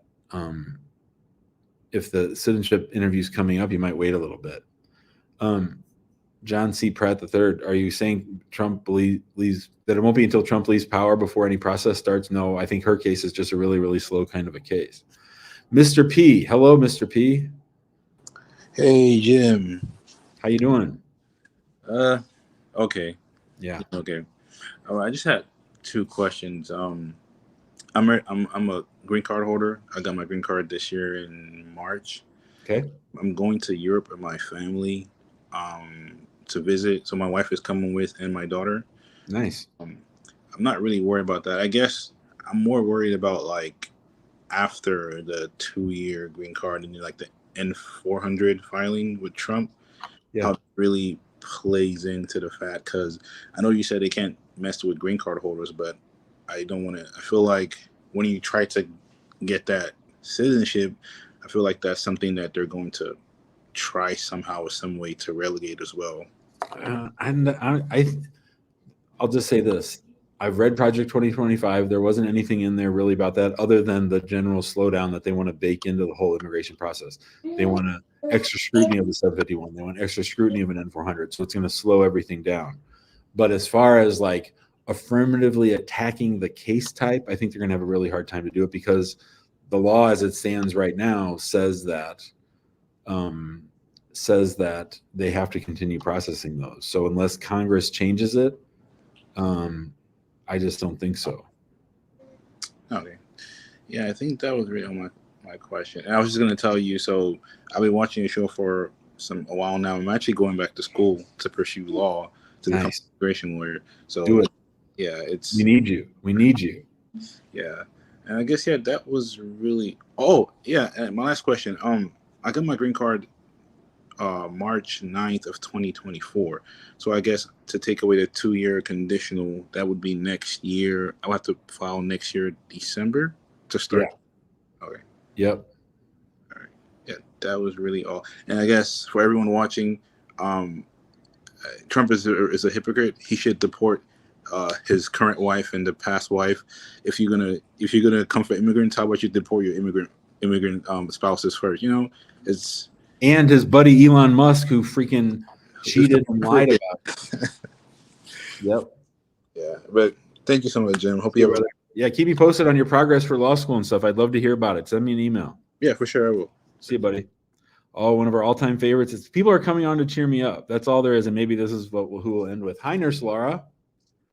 if the citizenship interview is coming up, you might wait a little bit. John C. Pratt III, are you saying Trump leaves, that it won't be until Trump leaves power before any process starts? No, I think her case is just a really, really slow kind of a case. Mr. P. Hello, Mr. P. Hey, Jim. How you doing? Okay. Yeah. Okay. All right. I just had two questions. I'm a green card holder. I got my green card this year in March. Okay. I'm going to Europe with my family to visit. So my wife is coming with, and my daughter. Nice. I'm not really worried about that. I guess I'm more worried about like after the 2-year green card and like the N400 filing with Trump. Yeah. How it really plays into the fact, because I know you said they can't mess with green card holders, but I don't want to. I feel like when you try to get that citizenship, I feel like that's something that they're going to try somehow or some way to relegate as well. I'll just say this. I've read Project 2025. There wasn't anything in there really about that other than the general slowdown that they want to bake into the whole immigration process. They want extra scrutiny of the 751. They want extra scrutiny of an N400. So it's going to slow everything down. But as far as like affirmatively attacking the case type, I think they're going to have a really hard time to do it, because the law as it stands right now says that they have to continue processing those. So unless Congress changes it, I just don't think so. Okay. Yeah, I think that was really on my question. And I was just going to tell you, so I've been watching your show for a while now. I'm actually going back to school to pursue law, to become an immigration lawyer. So do it. Yeah, we need you. We need you. Yeah. And I guess, yeah, that was really, and my last question. I got my green card March 9th of 2024. So I guess to take away the 2-year conditional, that would be next year. I'll have to file next year, December to start. Yeah. Okay. Yep. All right. Yeah, that was really all. And I guess for everyone watching, Trump is a hypocrite. He should deport his current wife and the past wife. If you're gonna come for immigrants, how about you deport your immigrant spouses first? You know, it's. And his buddy Elon Musk, who freaking cheated and lied about it. Yep. Yeah, but thank you so much, Jim. Hope you have keep me posted on your progress for law school and stuff. I'd love to hear about it. Send me an email. Yeah, for sure I will. See you, buddy. Oh, one of our all-time favorites. People are coming on to cheer me up. That's all there is, and maybe this is who we'll end with. Hi, Nurse Laura.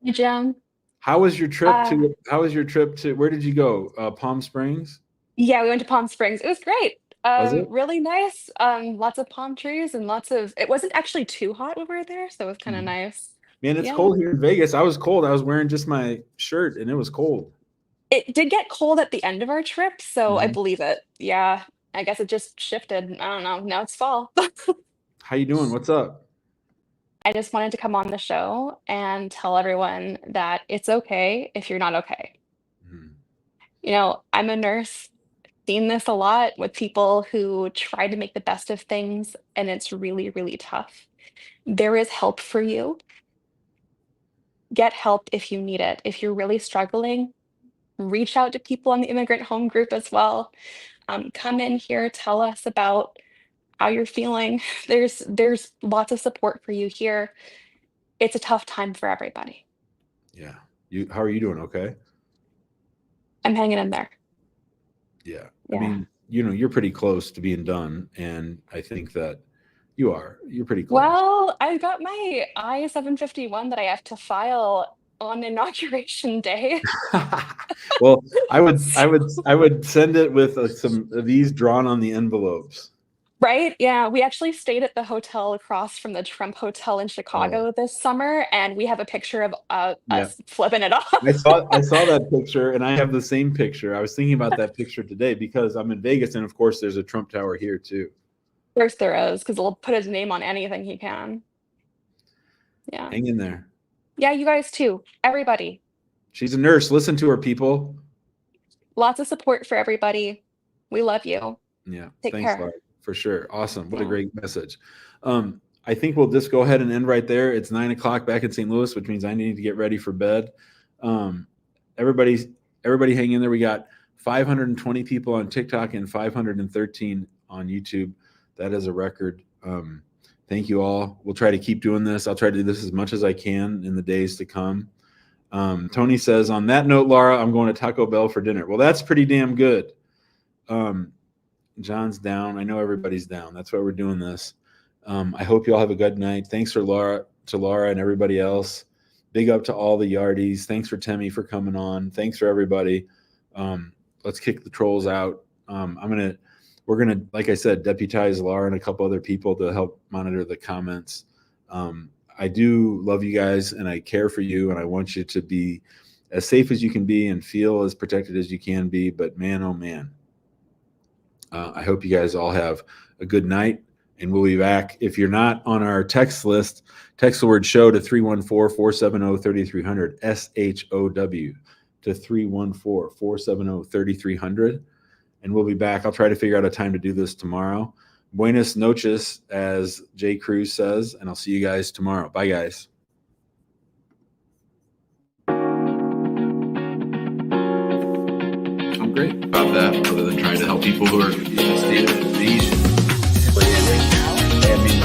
Hey, Jim. How was your trip to? Where did you go? Palm Springs. Yeah, we went to Palm Springs. It was great. Was it? Really nice. Lots of palm trees and it wasn't actually too hot when we were there, so it was kind of nice. Man, it's cold here in Vegas. I was cold. I was wearing just my shirt and it was cold. It did get cold at the end of our trip, so I believe it. Yeah, I guess it just shifted. I don't know. Now it's fall. How you doing? What's up? I just wanted to come on the show and tell everyone that it's okay if you're not okay. You know, I'm a nurse. Seen this a lot with people who try to make the best of things, and it's really, really tough. There is help for you. Get help if you need it. If you're really struggling, reach out to people on the immigrant home group as well. Come in here, tell us about how you're feeling. There's lots of support for you here. It's a tough time for everybody. Yeah. How are you doing? Okay. I'm hanging in there. Yeah. I mean, you're pretty close to being done, and I think that you're pretty close. Well, I've got my I-751 that I have to file on Inauguration Day. Well, I would send it with some of these drawn on the envelopes. Right? Yeah, we actually stayed at the hotel across from the Trump Hotel in Chicago this summer, and we have a picture of us flipping it off. I saw that picture, and I have the same picture. I was thinking about that picture today because I'm in Vegas, and of course, there's a Trump Tower here too. Of course there is, because he'll put his name on anything he can. Yeah. Hang in there. Yeah, you guys too. Everybody. She's a nurse. Listen to her, people. Lots of support for everybody. We love you. Yeah. Take Thanks, care. Laura, for sure. Awesome. What a Yeah. great message. I think we'll just go ahead and end right there. It's 9 o'clock back in St. Louis, which means I need to get ready for bed. Everybody hang in there. We got 520 people on TikTok and 513 on YouTube. That is a record. Thank you all. We'll try to keep doing this. I'll try to do this as much as I can in the days to come. Tony says, on that note, Laura, I'm going to Taco Bell for dinner. Well, that's pretty damn good. John's down. I know everybody's down. That's why we're doing this. I hope you all have a good night. Thanks to Laura and everybody else. Big up to all the Yardies. Thanks for Temmie for coming on. Thanks for everybody. Let's kick the trolls out. We're gonna, like I said, deputize Laura and a couple other people to help monitor the comments. I do love you guys and I care for you and I want you to be as safe as you can be and feel as protected as you can be. But man, oh man, I hope you guys all have a good night. And we'll be back. If you're not on our text list, text the word show to 314-470-3300, SHOW, to 314-470-3300. And we'll be back. I'll try to figure out a time to do this tomorrow. Buenas noches, as Jay Cruz says, and I'll see you guys tomorrow. Bye, guys. I'm great about that, other than trying to help people who are in a state of disease. I mean,